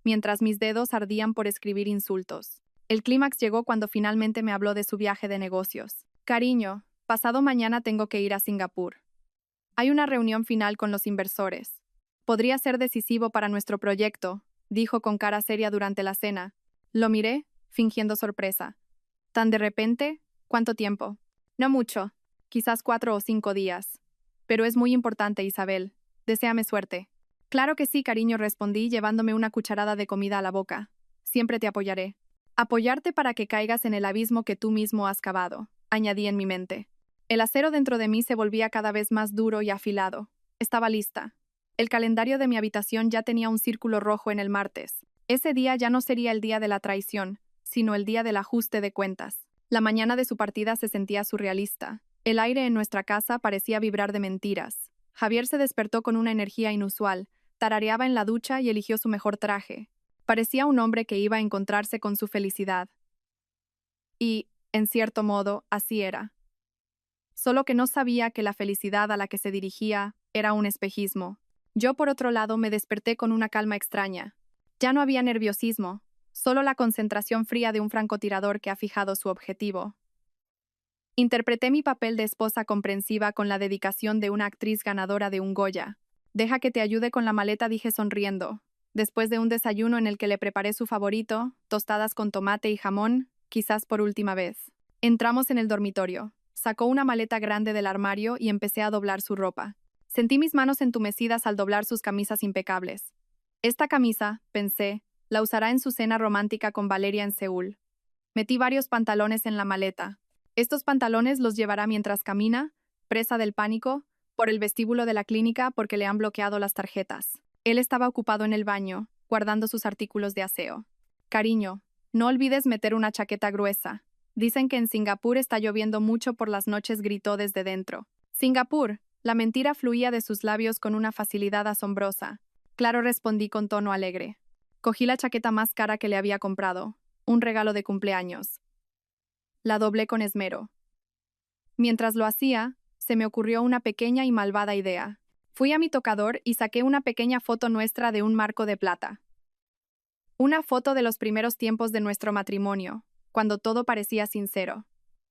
mientras mis dedos ardían por escribir insultos. El clímax llegó cuando finalmente me habló de su viaje de negocios. Cariño, pasado mañana tengo que ir a Singapur. Hay una reunión final con los inversores. Podría ser decisivo para nuestro proyecto, dijo con cara seria durante la cena. Lo miré, fingiendo sorpresa. ¿Tan de repente? ¿Cuánto tiempo? No mucho, quizás 4 o 5 días. Pero es muy importante, Isabel. Deséame suerte. Claro que sí, cariño, respondí, llevándome una cucharada de comida a la boca. Siempre te apoyaré. Apoyarte para que caigas en el abismo que tú mismo has cavado, añadí en mi mente. El acero dentro de mí se volvía cada vez más duro y afilado. Estaba lista. El calendario de mi habitación ya tenía un círculo rojo en el martes. Ese día ya no sería el día de la traición, sino el día del ajuste de cuentas. La mañana de su partida se sentía surrealista. El aire en nuestra casa parecía vibrar de mentiras. Javier se despertó con una energía inusual, tarareaba en la ducha y eligió su mejor traje. Parecía un hombre que iba a encontrarse con su felicidad. Y, en cierto modo, así era. Solo que no sabía que la felicidad a la que se dirigía era un espejismo. Yo, por otro lado, me desperté con una calma extraña. Ya no había nerviosismo, solo la concentración fría de un francotirador que ha fijado su objetivo. Interpreté mi papel de esposa comprensiva con la dedicación de una actriz ganadora de un Goya. Deja que te ayude con la maleta, dije sonriendo. Después de un desayuno en el que le preparé su favorito, tostadas con tomate y jamón, quizás por última vez. Entramos en el dormitorio. Sacó una maleta grande del armario y empecé a doblar su ropa. Sentí mis manos entumecidas al doblar sus camisas impecables. Esta camisa, pensé, la usará en su cena romántica con Valeria en Seúl. Metí varios pantalones en la maleta. Estos pantalones los llevará mientras camina, presa del pánico, por el vestíbulo de la clínica porque le han bloqueado las tarjetas. Él estaba ocupado en el baño, guardando sus artículos de aseo. Cariño, no olvides meter una chaqueta gruesa. Dicen que en Singapur está lloviendo mucho por las noches, gritó desde dentro. Singapur. La mentira fluía de sus labios con una facilidad asombrosa. Claro, respondí con tono alegre. Cogí la chaqueta más cara que le había comprado, un regalo de cumpleaños. La doblé con esmero. Mientras lo hacía, se me ocurrió una pequeña y malvada idea. Fui a mi tocador y saqué una pequeña foto nuestra de un marco de plata. Una foto de los primeros tiempos de nuestro matrimonio, cuando todo parecía sincero.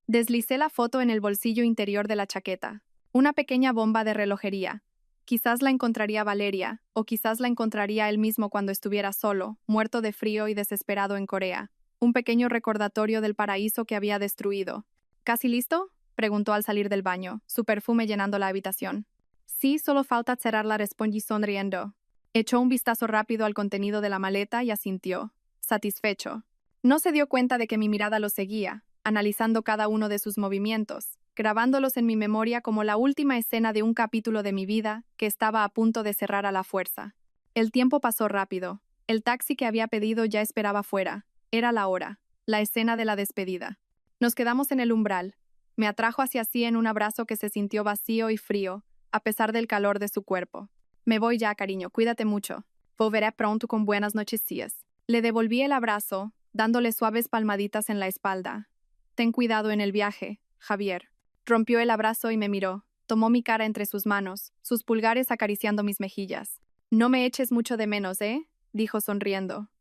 Deslicé la foto en el bolsillo interior de la chaqueta. Una pequeña bomba de relojería. Quizás la encontraría Valeria, o quizás la encontraría él mismo cuando estuviera solo, muerto de frío y desesperado en Corea. Un pequeño recordatorio del paraíso que había destruido. ¿Casi listo?, preguntó al salir del baño, su perfume llenando la habitación. Sí, solo falta cerrarla, respondí sonriendo. Echó un vistazo rápido al contenido de la maleta y asintió, satisfecho. No se dio cuenta de que mi mirada lo seguía, analizando cada uno de sus movimientos, grabándolos en mi memoria como la última escena de un capítulo de mi vida que estaba a punto de cerrar a la fuerza. El tiempo pasó rápido. El taxi que había pedido ya esperaba fuera. Era la hora, la escena de la despedida. Nos quedamos en el umbral. Me atrajo hacia sí en un abrazo que se sintió vacío y frío, a pesar del calor de su cuerpo. Me voy ya, cariño, cuídate mucho. Volveré pronto con buenas noticias. Le devolví el abrazo, dándole suaves palmaditas en la espalda. Ten cuidado en el viaje, Javier. Rompió el abrazo y me miró. Tomó mi cara entre sus manos, sus pulgares acariciando mis mejillas. No me eches mucho de menos, ¿eh? Dijo sonriendo.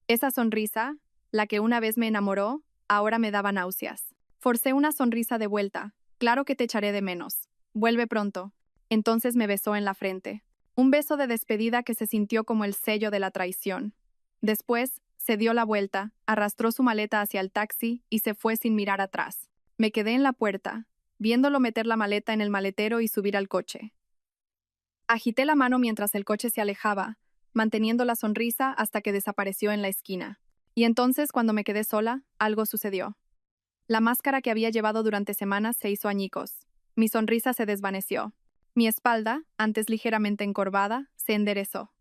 Esa sonrisa, la que una vez me enamoró, ahora me daba náuseas. Forcé una sonrisa de vuelta. Claro que te echaré de menos. Vuelve pronto. Entonces me besó en la frente. Un beso de despedida que se sintió como el sello de la traición. Después, se dio la vuelta, arrastró su maleta hacia el taxi y se fue sin mirar atrás. Me quedé en la puerta, viéndolo meter la maleta en el maletero y subir al coche. Agité la mano mientras el coche se alejaba, manteniendo la sonrisa hasta que desapareció en la esquina. Y entonces, cuando me quedé sola, algo sucedió. La máscara que había llevado durante semanas se hizo añicos. Mi sonrisa se desvaneció. Mi espalda, antes ligeramente encorvada, se enderezó.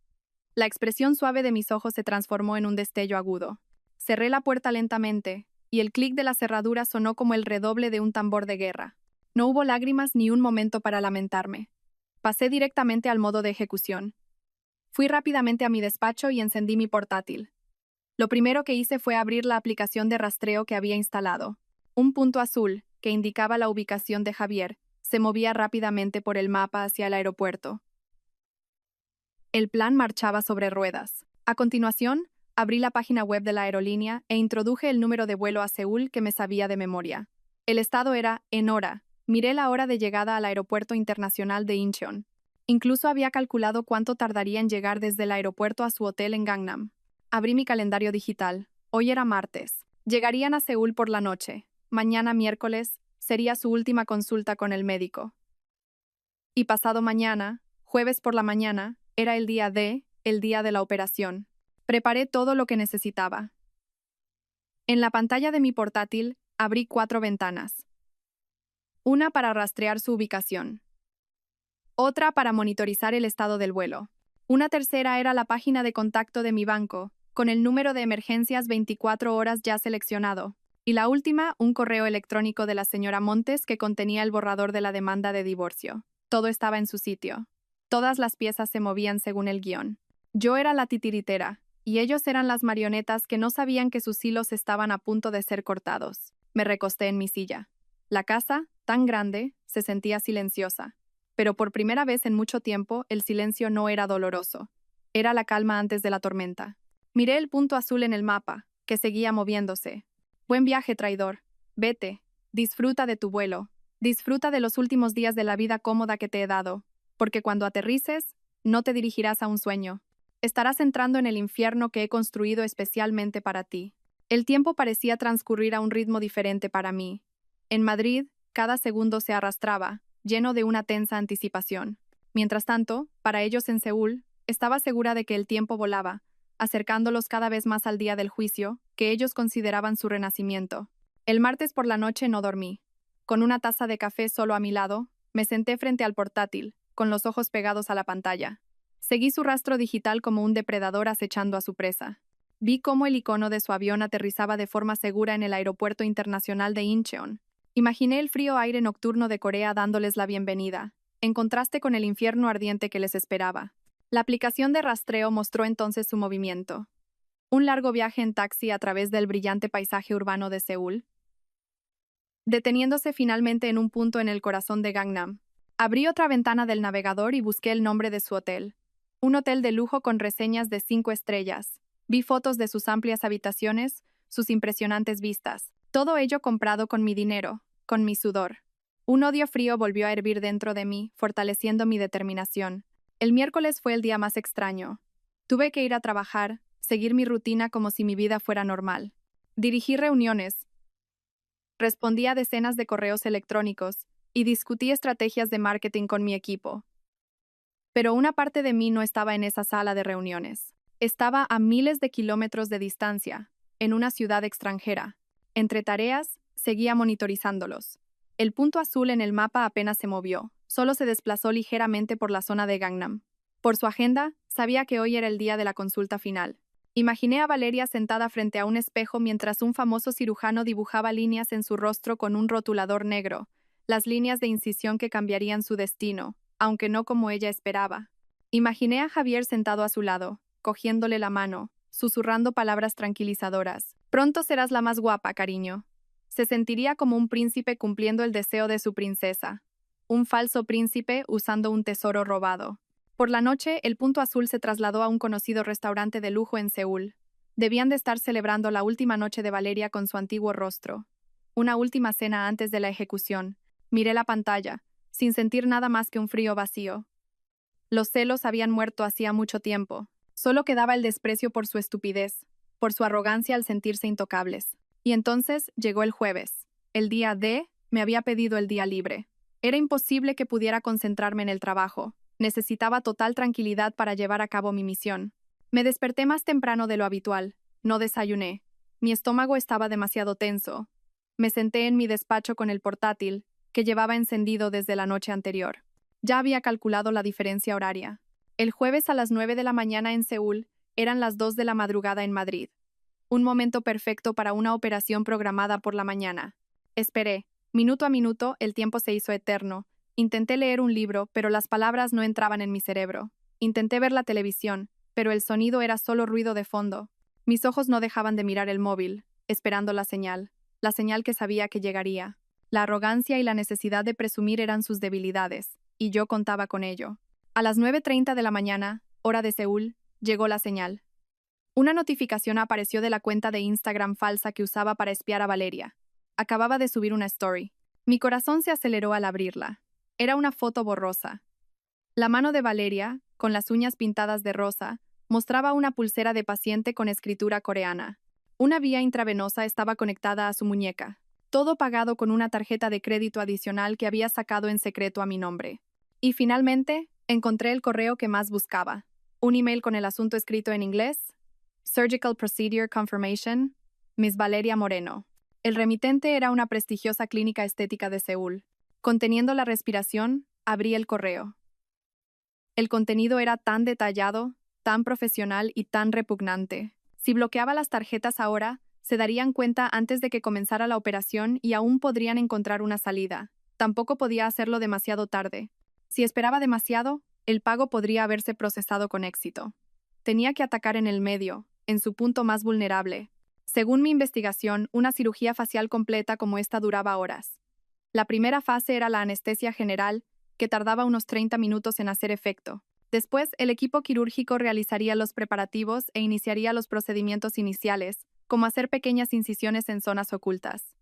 La expresión suave de mis ojos se transformó en un destello agudo. Cerré la puerta lentamente, y el clic de la cerradura sonó como el redoble de un tambor de guerra. No hubo lágrimas ni un momento para lamentarme. Pasé directamente al modo de ejecución. Fui rápidamente a mi despacho y encendí mi portátil. Lo primero que hice fue abrir la aplicación de rastreo que había instalado. Un punto azul, que indicaba la ubicación de Javier, se movía rápidamente por el mapa hacia el aeropuerto. El plan marchaba sobre ruedas. A continuación, abrí la página web de la aerolínea e introduje el número de vuelo a Seúl que me sabía de memoria. El estado era en hora. Miré la hora de llegada al aeropuerto internacional de Incheon. Incluso había calculado cuánto tardaría en llegar desde el aeropuerto a su hotel en Gangnam. Abrí mi calendario digital. Hoy era martes. Llegarían a Seúl por la noche. Mañana miércoles sería su última consulta con el médico. Y pasado mañana, jueves por la mañana, era el día de la operación. Preparé todo lo que necesitaba. En la pantalla de mi portátil, abrí 4 ventanas. Una para rastrear su ubicación. Otra para monitorizar el estado del vuelo. Una tercera era la página de contacto de mi banco, con el número de emergencias 24 horas ya seleccionado. Y la última, un correo electrónico de la señora Montes que contenía el borrador de la demanda de divorcio. Todo estaba en su sitio. Todas las piezas se movían según el guión. Yo era la titiritera, y ellos eran las marionetas que no sabían que sus hilos estaban a punto de ser cortados. Me recosté en mi silla. La casa, tan grande, se sentía silenciosa. Pero por primera vez en mucho tiempo, el silencio no era doloroso. Era la calma antes de la tormenta. Miré el punto azul en el mapa, que seguía moviéndose. Buen viaje, traidor. Vete. Disfruta de tu vuelo. Disfruta de los últimos días de la vida cómoda que te he dado. Porque cuando aterrices, no te dirigirás a un sueño. Estarás entrando en el infierno que he construido especialmente para ti. El tiempo parecía transcurrir a un ritmo diferente para mí. En Madrid, cada segundo se arrastraba, lleno de una tensa anticipación. Mientras tanto, para ellos en Seúl, estaba segura de que el tiempo volaba, acercándolos cada vez más al día del juicio, que ellos consideraban su renacimiento. El martes por la noche no dormí. Con una taza de café solo a mi lado, me senté frente al portátil, con los ojos pegados a la pantalla. Seguí su rastro digital como un depredador acechando a su presa. Vi cómo el icono de su avión aterrizaba de forma segura en el aeropuerto internacional de Incheon. Imaginé el frío aire nocturno de Corea dándoles la bienvenida, en contraste con el infierno ardiente que les esperaba. La aplicación de rastreo mostró entonces su movimiento. Un largo viaje en taxi a través del brillante paisaje urbano de Seúl, deteniéndose finalmente en un punto en el corazón de Gangnam. Abrí otra ventana del navegador y busqué el nombre de su hotel. Un hotel de lujo con reseñas de 5 estrellas. Vi fotos de sus amplias habitaciones, sus impresionantes vistas. Todo ello comprado con mi dinero, con mi sudor. Un odio frío volvió a hervir dentro de mí, fortaleciendo mi determinación. El miércoles fue el día más extraño. Tuve que ir a trabajar, seguir mi rutina como si mi vida fuera normal. Dirigí reuniones, respondí a decenas de correos electrónicos y discutí estrategias de marketing con mi equipo. Pero una parte de mí no estaba en esa sala de reuniones. Estaba a miles de kilómetros de distancia, en una ciudad extranjera. Entre tareas, seguía monitorizándolos. El punto azul en el mapa apenas se movió, solo se desplazó ligeramente por la zona de Gangnam. Por su agenda, sabía que hoy era el día de la consulta final. Imaginé a Valeria sentada frente a un espejo mientras un famoso cirujano dibujaba líneas en su rostro con un rotulador negro, las líneas de incisión que cambiarían su destino, aunque no como ella esperaba. Imaginé a Javier sentado a su lado, cogiéndole la mano, susurrando palabras tranquilizadoras. Pronto serás la más guapa, cariño. Se sentiría como un príncipe cumpliendo el deseo de su princesa. Un falso príncipe usando un tesoro robado. Por la noche, el Punto Azul se trasladó a un conocido restaurante de lujo en Seúl. Debían de estar celebrando la última noche de Valeria con su antiguo rostro. Una última cena antes de la ejecución. Miré la pantalla, sin sentir nada más que un frío vacío. Los celos habían muerto hacía mucho tiempo. Solo quedaba el desprecio por su estupidez, por su arrogancia al sentirse intocables. Y entonces llegó el jueves. El día D me había pedido el día libre. Era imposible que pudiera concentrarme en el trabajo. Necesitaba total tranquilidad para llevar a cabo mi misión. Me desperté más temprano de lo habitual. No desayuné. Mi estómago estaba demasiado tenso. Me senté en mi despacho con el portátil, que llevaba encendido desde la noche anterior. Ya había calculado la diferencia horaria. El jueves a las 9 de la mañana en Seúl eran las 2 de la madrugada en Madrid. Un momento perfecto para una operación programada por la mañana. Esperé. Minuto a minuto, el tiempo se hizo eterno. Intenté leer un libro, pero las palabras no entraban en mi cerebro. Intenté ver la televisión, pero el sonido era solo ruido de fondo. Mis ojos no dejaban de mirar el móvil, esperando la señal que sabía que llegaría. La arrogancia y la necesidad de presumir eran sus debilidades, y yo contaba con ello. A las 9:30 de la mañana, hora de Seúl, llegó la señal. Una notificación apareció de la cuenta de Instagram falsa que usaba para espiar a Valeria. Acababa de subir una story. Mi corazón se aceleró al abrirla. Era una foto borrosa. La mano de Valeria, con las uñas pintadas de rosa, mostraba una pulsera de paciente con escritura coreana. Una vía intravenosa estaba conectada a su muñeca. Todo pagado con una tarjeta de crédito adicional que había sacado en secreto a mi nombre. Y finalmente, encontré el correo que más buscaba. Un email con el asunto escrito en inglés. Surgical Procedure Confirmation, Miss Valeria Moreno. El remitente era una prestigiosa clínica estética de Seúl. Conteniendo la respiración, abrí el correo. El contenido era tan detallado, tan profesional y tan repugnante. Si bloqueaba las tarjetas ahora, se darían cuenta antes de que comenzara la operación y aún podrían encontrar una salida. Tampoco podía hacerlo demasiado tarde. Si esperaba demasiado, el pago podría haberse procesado con éxito. Tenía que atacar en el medio, en su punto más vulnerable. Según mi investigación, una cirugía facial completa como esta duraba horas. La primera fase era la anestesia general, que tardaba unos 30 minutos en hacer efecto. Después, el equipo quirúrgico realizaría los preparativos e iniciaría los procedimientos iniciales, como hacer pequeñas incisiones en zonas ocultas.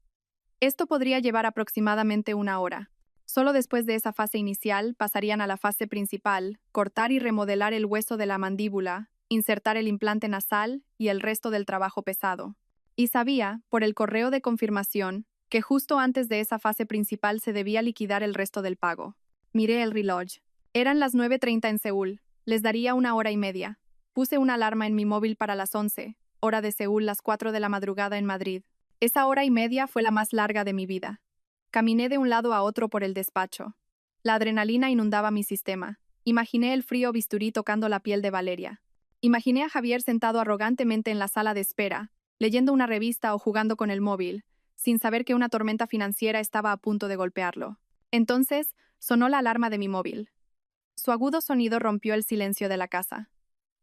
Esto podría llevar aproximadamente una hora. Solo después de esa fase inicial pasarían a la fase principal, cortar y remodelar el hueso de la mandíbula, insertar el implante nasal y el resto del trabajo pesado. Y sabía, por el correo de confirmación, que justo antes de esa fase principal se debía liquidar el resto del pago. Miré el reloj. Eran las 9:30 en Seúl. Les daría una hora y media. Puse una alarma en mi móvil para las 11, hora de Seúl, las 4 de la madrugada en Madrid. Esa hora y media fue la más larga de mi vida. Caminé de un lado a otro por el despacho. La adrenalina inundaba mi sistema. Imaginé el frío bisturí tocando la piel de Valeria. Imaginé a Javier sentado arrogantemente en la sala de espera, leyendo una revista o jugando con el móvil, sin saber que una tormenta financiera estaba a punto de golpearlo. Entonces, sonó la alarma de mi móvil. Su agudo sonido rompió el silencio de la casa.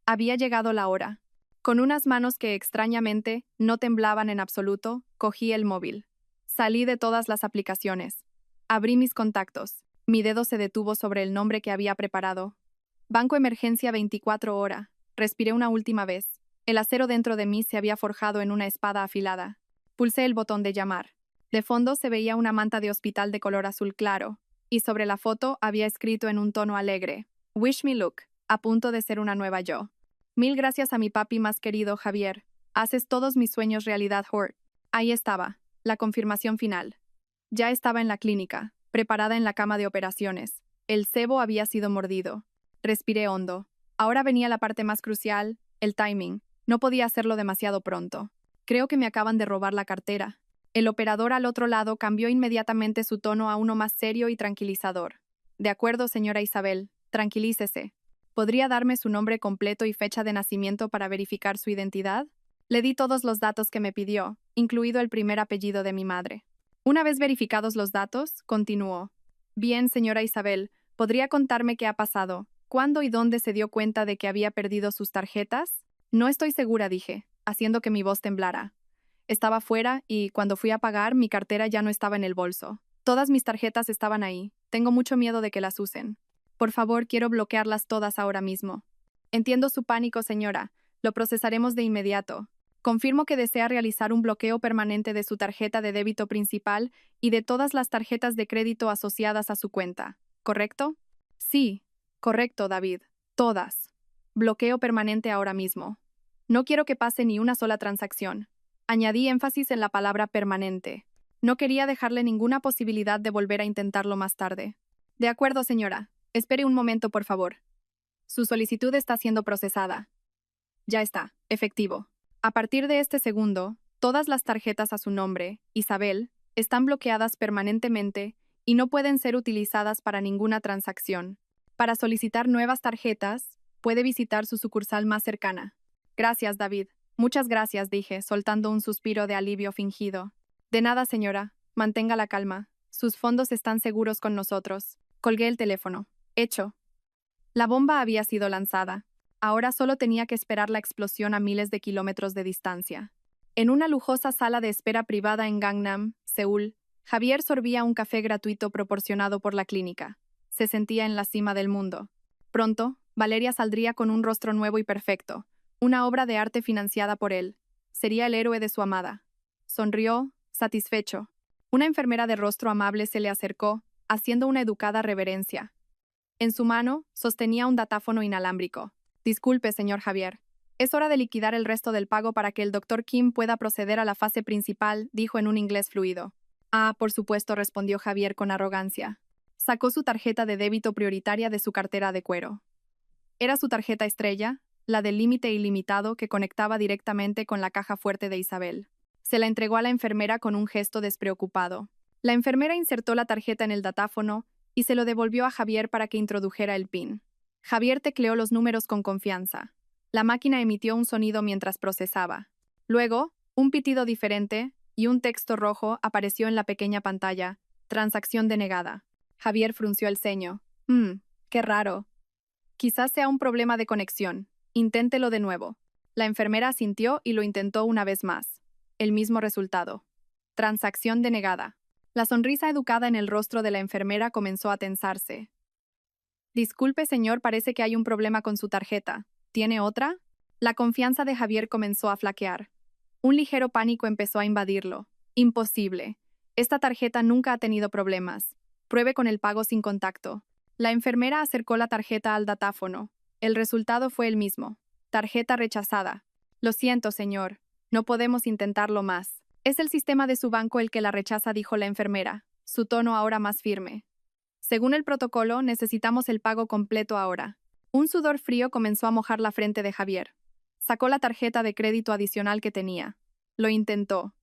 Había llegado la hora. Con unas manos que extrañamente no temblaban en absoluto, cogí el móvil. Salí de todas las aplicaciones. Abrí mis contactos. Mi dedo se detuvo sobre el nombre que había preparado. Banco Emergencia 24 Hora. Respiré una última vez. El acero dentro de mí se había forjado en una espada afilada. Pulsé el botón de llamar. De fondo se veía una manta de hospital de color azul claro, y sobre la foto había escrito en un tono alegre: Wish me luck, a punto de ser una nueva yo. Mil gracias a mi papi más querido, Javier. Haces todos mis sueños realidad, Hort. Ahí estaba, la confirmación final. Ya estaba en la clínica, preparada en la cama de operaciones. El cebo había sido mordido. Respiré hondo. Ahora venía la parte más crucial, el timing. No podía hacerlo demasiado pronto. Creo que me acaban de robar la cartera. El operador al otro lado cambió inmediatamente su tono a uno más serio y tranquilizador. De acuerdo, señora Isabel, tranquilícese. ¿Podría darme su nombre completo y fecha de nacimiento para verificar su identidad? Le di todos los datos que me pidió, incluido el primer apellido de mi madre. Una vez verificados los datos, continuó. Bien, señora Isabel, ¿podría contarme qué ha pasado? ¿Cuándo y dónde se dio cuenta de que había perdido sus tarjetas? No estoy segura, dije, haciendo que mi voz temblara. Estaba fuera y, cuando fui a pagar, mi cartera ya no estaba en el bolso. Todas mis tarjetas estaban ahí. Tengo mucho miedo de que las usen. Por favor, quiero bloquearlas todas ahora mismo. Entiendo su pánico, señora. Lo procesaremos de inmediato. Confirmo que desea realizar un bloqueo permanente de su tarjeta de débito principal y de todas las tarjetas de crédito asociadas a su cuenta. ¿Correcto? Sí. Correcto, David. Todas. Bloqueo permanente ahora mismo. No quiero que pase ni una sola transacción. Añadí énfasis en la palabra permanente. No quería dejarle ninguna posibilidad de volver a intentarlo más tarde. De acuerdo, señora. Espere un momento, por favor. Su solicitud está siendo procesada. Ya está. Efectivo. A partir de este segundo, todas las tarjetas a su nombre, Isabel, están bloqueadas permanentemente y no pueden ser utilizadas para ninguna transacción. Para solicitar nuevas tarjetas, puede visitar su sucursal más cercana. Gracias, David. Muchas gracias, dije, soltando un suspiro de alivio fingido. De nada, señora. Mantenga la calma. Sus fondos están seguros con nosotros. Colgué el teléfono. Hecho. La bomba había sido lanzada. Ahora solo tenía que esperar la explosión a miles de kilómetros de distancia. En una lujosa sala de espera privada en Gangnam, Seúl, Javier sorbía un café gratuito proporcionado por la clínica. Se sentía en la cima del mundo. Pronto, Valeria saldría con un rostro nuevo y perfecto, una obra de arte financiada por él. Sería el héroe de su amada. Sonrió, satisfecho. Una enfermera de rostro amable se le acercó, haciendo una educada reverencia. En su mano, sostenía un datáfono inalámbrico. Disculpe, señor Javier. Es hora de liquidar el resto del pago para que el Dr. Kim pueda proceder a la fase principal, dijo en un inglés fluido. Ah, por supuesto, respondió Javier con arrogancia. Sacó su tarjeta de débito prioritaria de su cartera de cuero. Era su tarjeta estrella, la del límite ilimitado que conectaba directamente con la caja fuerte de Isabel. Se la entregó a la enfermera con un gesto despreocupado. La enfermera insertó la tarjeta en el datáfono y se lo devolvió a Javier para que introdujera el PIN. Javier tecleó los números con confianza. La máquina emitió un sonido mientras procesaba. Luego, un pitido diferente y un texto rojo apareció en la pequeña pantalla. Transacción denegada. Javier frunció el ceño. Qué raro. Quizás sea un problema de conexión. Inténtelo de nuevo. La enfermera asintió y lo intentó una vez más. El mismo resultado. Transacción denegada. La sonrisa educada en el rostro de la enfermera comenzó a tensarse. Disculpe, señor, parece que hay un problema con su tarjeta. ¿Tiene otra? La confianza de Javier comenzó a flaquear. Un ligero pánico empezó a invadirlo. Imposible. Esta tarjeta nunca ha tenido problemas. Pruebe con el pago sin contacto. La enfermera acercó la tarjeta al datáfono. El resultado fue el mismo. Tarjeta rechazada. Lo siento, señor. No podemos intentarlo más. Es el sistema de su banco el que la rechaza, dijo la enfermera, su tono ahora más firme. Según el protocolo, necesitamos el pago completo ahora. Un sudor frío comenzó a mojar la frente de Javier. Sacó la tarjeta de crédito adicional que tenía. Lo intentó.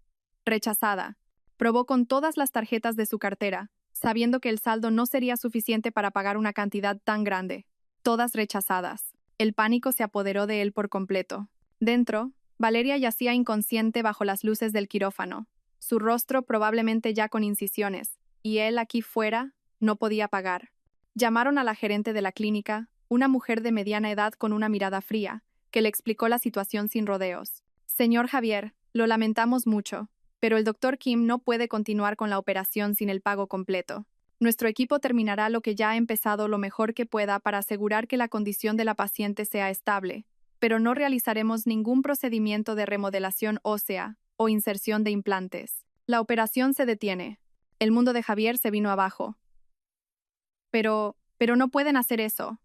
Rechazada. Probó con todas las tarjetas de su cartera, sabiendo que el saldo no sería suficiente para pagar una cantidad tan grande. Todas rechazadas. El pánico se apoderó de él por completo. Dentro, Valeria yacía inconsciente bajo las luces del quirófano, su rostro probablemente ya con incisiones, y él aquí fuera no podía pagar. Llamaron a la gerente de la clínica, una mujer de mediana edad con una mirada fría, que le explicó la situación sin rodeos. Señor Javier, lo lamentamos mucho, pero el Dr. Kim no puede continuar con la operación sin el pago completo. Nuestro equipo terminará lo que ya ha empezado lo mejor que pueda para asegurar que la condición de la paciente sea estable, pero no realizaremos ningún procedimiento de remodelación ósea o inserción de implantes. La operación se detiene. El mundo de Javier se vino abajo. Pero no pueden hacer eso.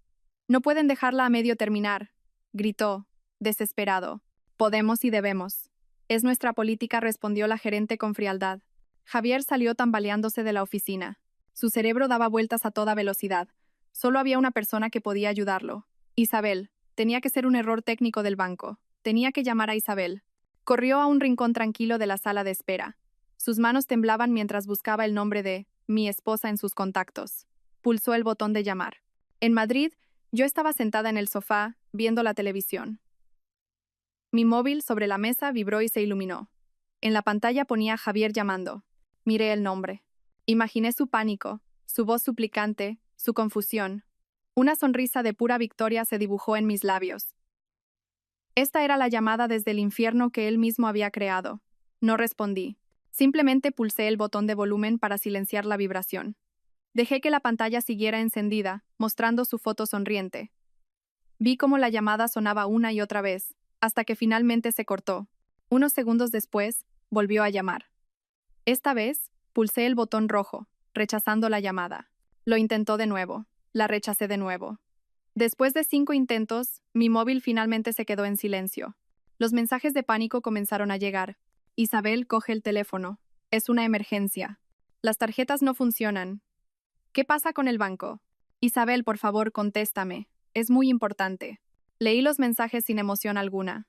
No pueden dejarla a medio terminar, gritó, desesperado. Podemos y debemos. Es nuestra política, respondió la gerente con frialdad. Javier salió tambaleándose de la oficina. Su cerebro daba vueltas a toda velocidad. Solo había una persona que podía ayudarlo. Isabel. Tenía que ser un error técnico del banco. Tenía que llamar a Isabel. Corrió a un rincón tranquilo de la sala de espera. Sus manos temblaban mientras buscaba el nombre de mi esposa en sus contactos. Pulsó el botón de llamar. En Madrid, Yo estaba sentada en el sofá, viendo la televisión. Mi móvil sobre la mesa vibró y se iluminó. En la pantalla ponía Javier llamando. Miré el nombre. Imaginé su pánico, su voz suplicante, su confusión. Una sonrisa de pura victoria se dibujó en mis labios. Esta era la llamada desde el infierno que él mismo había creado. No respondí. Simplemente pulsé el botón de volumen para silenciar la vibración. Dejé que la pantalla siguiera encendida, mostrando su foto sonriente. Vi cómo la llamada sonaba una y otra vez, hasta que finalmente se cortó. Unos segundos después, volvió a llamar. Esta vez, pulsé el botón rojo, rechazando la llamada. Lo intentó de nuevo. La rechacé de nuevo. Después de 5 intentos, mi móvil finalmente se quedó en silencio. Los mensajes de pánico comenzaron a llegar. Isabel, coge el teléfono. Es una emergencia. Las tarjetas no funcionan. ¿Qué pasa con el banco? Isabel, por favor, contéstame. Es muy importante. Leí los mensajes sin emoción alguna.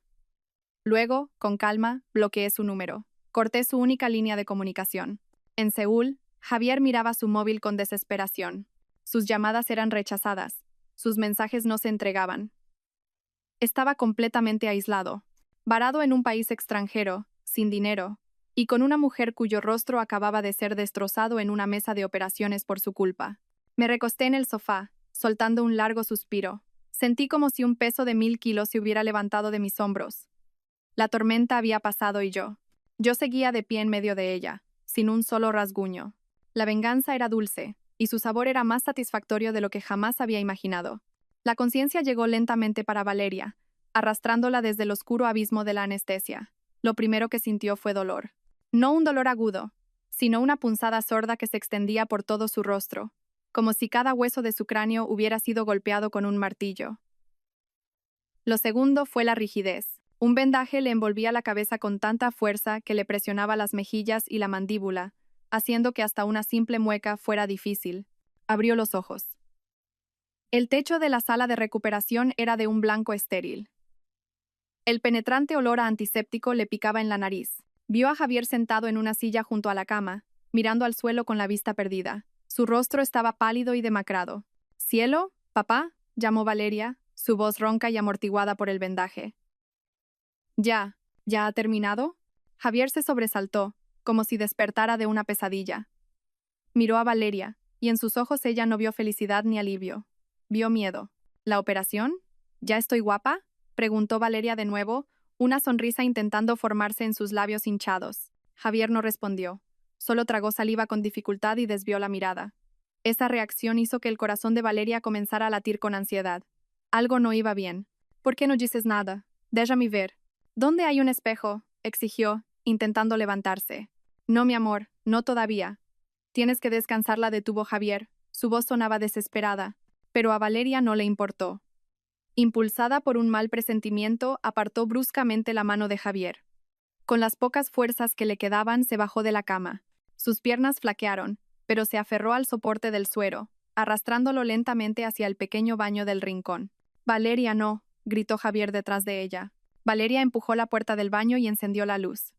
Luego, con calma, bloqueé su número. Corté su única línea de comunicación. En Seúl, Javier miraba su móvil con desesperación. Sus llamadas eran rechazadas. Sus mensajes no se entregaban. Estaba completamente aislado, varado en un país extranjero, sin dinero, y con una mujer cuyo rostro acababa de ser destrozado en una mesa de operaciones por su culpa. Me recosté en el sofá, soltando un largo suspiro. Sentí como si un peso de 1000 kilos se hubiera levantado de mis hombros. La tormenta había pasado y yo seguía de pie en medio de ella, sin un solo rasguño. La venganza era dulce, y su sabor era más satisfactorio de lo que jamás había imaginado. La conciencia llegó lentamente para Valeria, arrastrándola desde el oscuro abismo de la anestesia. Lo primero que sintió fue dolor. No un dolor agudo, sino una punzada sorda que se extendía por todo su rostro, como si cada hueso de su cráneo hubiera sido golpeado con un martillo. Lo segundo fue la rigidez. Un vendaje le envolvía la cabeza con tanta fuerza que le presionaba las mejillas y la mandíbula, haciendo que hasta una simple mueca fuera difícil. Abrió los ojos. El techo de la sala de recuperación era de un blanco estéril. El penetrante olor a antiséptico le picaba en la nariz. Vio a Javier sentado en una silla junto a la cama, mirando al suelo con la vista perdida. Su rostro estaba pálido y demacrado. «¿Cielo? ¿Papá?», llamó Valeria, su voz ronca y amortiguada por el vendaje. ¿Ya ha terminado?» Javier se sobresaltó, como si despertara de una pesadilla. Miró a Valeria, y en sus ojos ella no vio felicidad ni alivio. Vio miedo. ¿La operación? ¿Ya estoy guapa?, preguntó Valeria de nuevo, una sonrisa intentando formarse en sus labios hinchados. Javier no respondió. Solo tragó saliva con dificultad y desvió la mirada. Esa reacción hizo que el corazón de Valeria comenzara a latir con ansiedad. Algo no iba bien. «¿Por qué no dices nada? Déjame ver». «¿Dónde hay un espejo?», exigió, intentando levantarse. «No, mi amor, no todavía. Tienes que descansarla», detuvo Javier. Su voz sonaba desesperada, pero a Valeria no le importó. Impulsada por un mal presentimiento, apartó bruscamente la mano de Javier. Con las pocas fuerzas que le quedaban, se bajó de la cama. Sus piernas flaquearon, pero se aferró al soporte del suero, arrastrándolo lentamente hacia el pequeño baño del rincón. «Valeria, no», gritó Javier detrás de ella. Valeria empujó la puerta del baño y encendió la luz.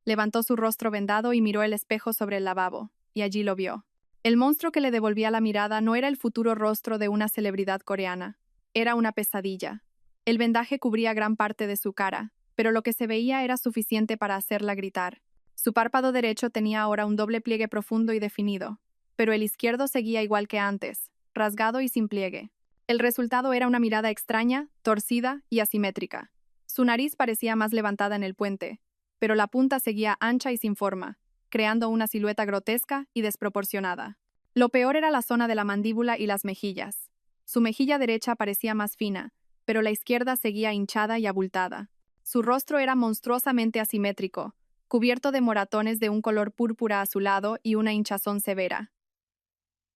Levantó su rostro vendado y miró el espejo sobre el lavabo, y allí lo vio. El monstruo que le devolvía la mirada no era el futuro rostro de una celebridad coreana. Era una pesadilla. El vendaje cubría gran parte de su cara, pero lo que se veía era suficiente para hacerla gritar. Su párpado derecho tenía ahora un doble pliegue profundo y definido, pero el izquierdo seguía igual que antes, rasgado y sin pliegue. El resultado era una mirada extraña, torcida y asimétrica. Su nariz parecía más levantada en el puente, pero la punta seguía ancha y sin forma, creando una silueta grotesca y desproporcionada. Lo peor era la zona de la mandíbula y las mejillas. Su mejilla derecha parecía más fina, pero la izquierda seguía hinchada y abultada. Su rostro era monstruosamente asimétrico, cubierto de moratones de un color púrpura azulado y una hinchazón severa.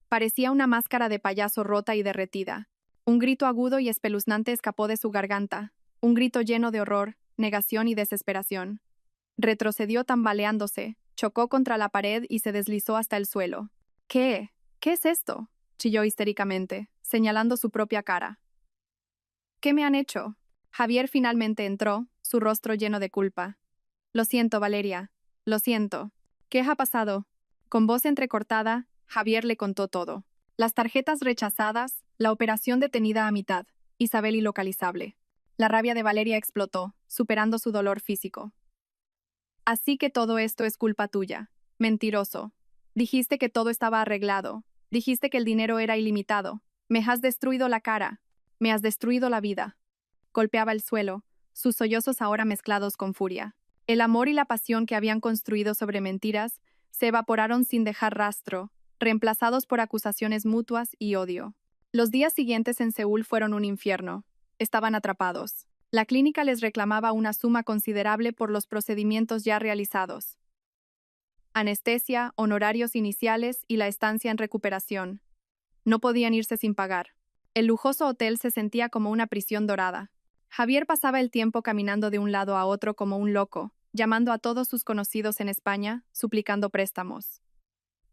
Parecía una máscara de payaso rota y derretida. Un grito agudo y espeluznante escapó de su garganta, un grito lleno de horror, negación y desesperación. Retrocedió tambaleándose, chocó contra la pared y se deslizó hasta el suelo. «¿Qué? ¿Qué es esto?», chilló histéricamente, señalando su propia cara. «¿Qué me han hecho?». Javier finalmente entró, su rostro lleno de culpa. «Lo siento, Valeria. Lo siento. ¿Qué ha pasado?». Con voz entrecortada, Javier le contó todo. Las tarjetas rechazadas, la operación detenida a mitad, Isabel ilocalizable. La rabia de Valeria explotó, superando su dolor físico. Así que todo esto es culpa tuya. Mentiroso. Dijiste que todo estaba arreglado. Dijiste que el dinero era ilimitado. Me has destruido la cara. Me has destruido la vida. Golpeaba el suelo, sus sollozos ahora mezclados con furia. El amor y la pasión que habían construido sobre mentiras se evaporaron sin dejar rastro, reemplazados por acusaciones mutuas y odio. Los días siguientes en Seúl fueron un infierno. Estaban atrapados. La clínica les reclamaba una suma considerable por los procedimientos ya realizados. Anestesia, honorarios iniciales y la estancia en recuperación. No podían irse sin pagar. El lujoso hotel se sentía como una prisión dorada. Javier pasaba el tiempo caminando de un lado a otro como un loco, llamando a todos sus conocidos en España, suplicando préstamos.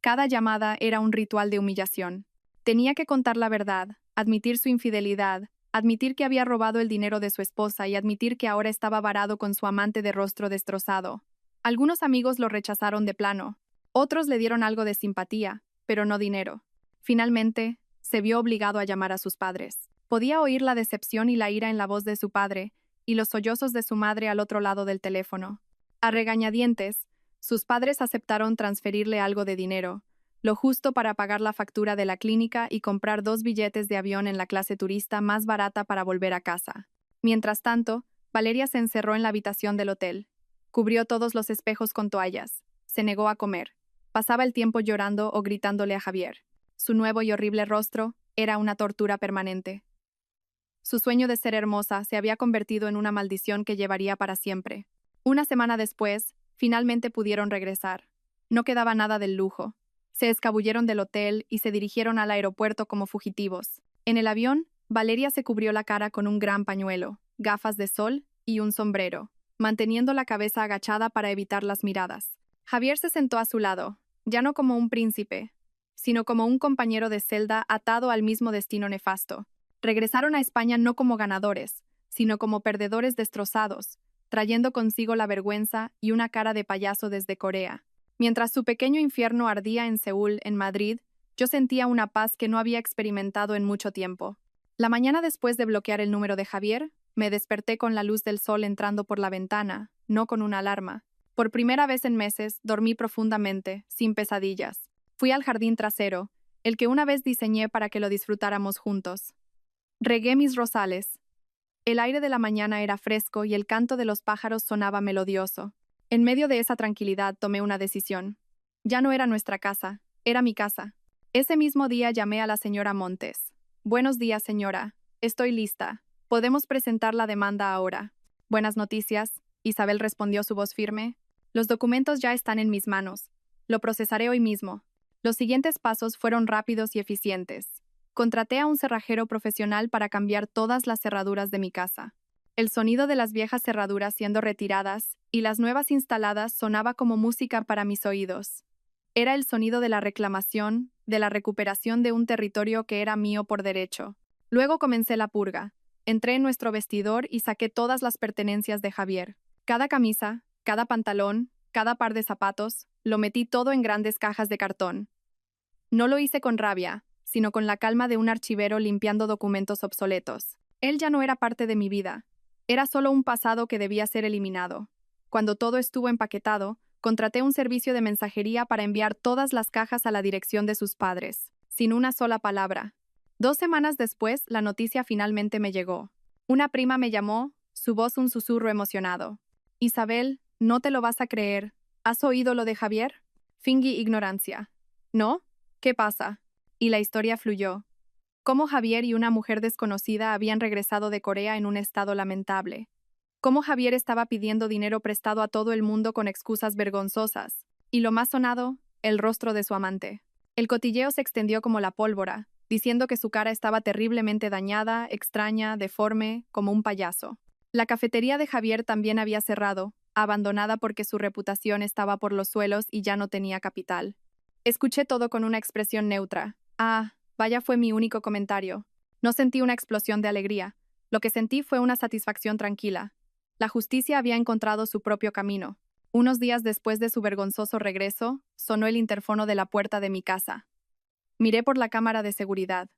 Cada llamada era un ritual de humillación. Tenía que contar la verdad, admitir su infidelidad, admitir que había robado el dinero de su esposa y admitir que ahora estaba varado con su amante de rostro destrozado. Algunos amigos lo rechazaron de plano. Otros le dieron algo de simpatía, pero no dinero. Finalmente, se vio obligado a llamar a sus padres. Podía oír la decepción y la ira en la voz de su padre y los sollozos de su madre al otro lado del teléfono. A regañadientes, sus padres aceptaron transferirle algo de dinero, lo justo para pagar la factura de la clínica y comprar 2 billetes de avión en la clase turista más barata para volver a casa. Mientras tanto, Valeria se encerró en la habitación del hotel. Cubrió todos los espejos con toallas. Se negó a comer. Pasaba el tiempo llorando o gritándole a Javier. Su nuevo y horrible rostro era una tortura permanente. Su sueño de ser hermosa se había convertido en una maldición que llevaría para siempre. Una semana después, finalmente pudieron regresar. No quedaba nada del lujo. Se escabulleron del hotel y se dirigieron al aeropuerto como fugitivos. En el avión, Valeria se cubrió la cara con un gran pañuelo, gafas de sol y un sombrero, manteniendo la cabeza agachada para evitar las miradas. Javier se sentó a su lado, ya no como un príncipe, sino como un compañero de celda atado al mismo destino nefasto. Regresaron a España no como ganadores, sino como perdedores destrozados, trayendo consigo la vergüenza y una cara de payaso desde Corea. Mientras su pequeño infierno ardía en Seúl, en Madrid, yo sentía una paz que no había experimentado en mucho tiempo. La mañana después de bloquear el número de Javier, me desperté con la luz del sol entrando por la ventana, no con una alarma. Por primera vez en meses, dormí profundamente, sin pesadillas. Fui al jardín trasero, el que una vez diseñé para que lo disfrutáramos juntos. Regué mis rosales. El aire de la mañana era fresco y el canto de los pájaros sonaba melodioso. En medio de esa tranquilidad tomé una decisión. Ya no era nuestra casa, era mi casa. Ese mismo día llamé a la señora Montes. Buenos días, señora. Estoy lista. Podemos presentar la demanda ahora. Buenas noticias, Isabel respondió su voz firme. Los documentos ya están en mis manos. Lo procesaré hoy mismo. Los siguientes pasos fueron rápidos y eficientes. Contraté a un cerrajero profesional para cambiar todas las cerraduras de mi casa. El sonido de las viejas cerraduras siendo retiradas y las nuevas instaladas sonaba como música para mis oídos. Era el sonido de la reclamación, de la recuperación de un territorio que era mío por derecho. Luego comencé la purga. Entré en nuestro vestidor y saqué todas las pertenencias de Javier. Cada camisa, cada pantalón, cada par de zapatos, lo metí todo en grandes cajas de cartón. No lo hice con rabia, sino con la calma de un archivero limpiando documentos obsoletos. Él ya no era parte de mi vida. Era solo un pasado que debía ser eliminado. Cuando todo estuvo empaquetado, contraté un servicio de mensajería para enviar todas las cajas a la dirección de sus padres, sin una sola palabra. 2 semanas después, la noticia finalmente me llegó. Una prima me llamó, su voz un susurro emocionado. Isabel, no te lo vas a creer. ¿Has oído lo de Javier? Fingí ignorancia. ¿No? ¿Qué pasa? Y la historia fluyó. Cómo Javier y una mujer desconocida habían regresado de Corea en un estado lamentable. Cómo Javier estaba pidiendo dinero prestado a todo el mundo con excusas vergonzosas. Y lo más sonado, el rostro de su amante. El cotilleo se extendió como la pólvora, diciendo que su cara estaba terriblemente dañada, extraña, deforme, como un payaso. La cafetería de Javier también había cerrado, abandonada porque su reputación estaba por los suelos y ya no tenía capital. Escuché todo con una expresión neutra. Ah, vaya, fue mi único comentario. No sentí una explosión de alegría. Lo que sentí fue una satisfacción tranquila. La justicia había encontrado su propio camino. Unos días después de su vergonzoso regreso, sonó el interfono de la puerta de mi casa. Miré por la cámara de seguridad.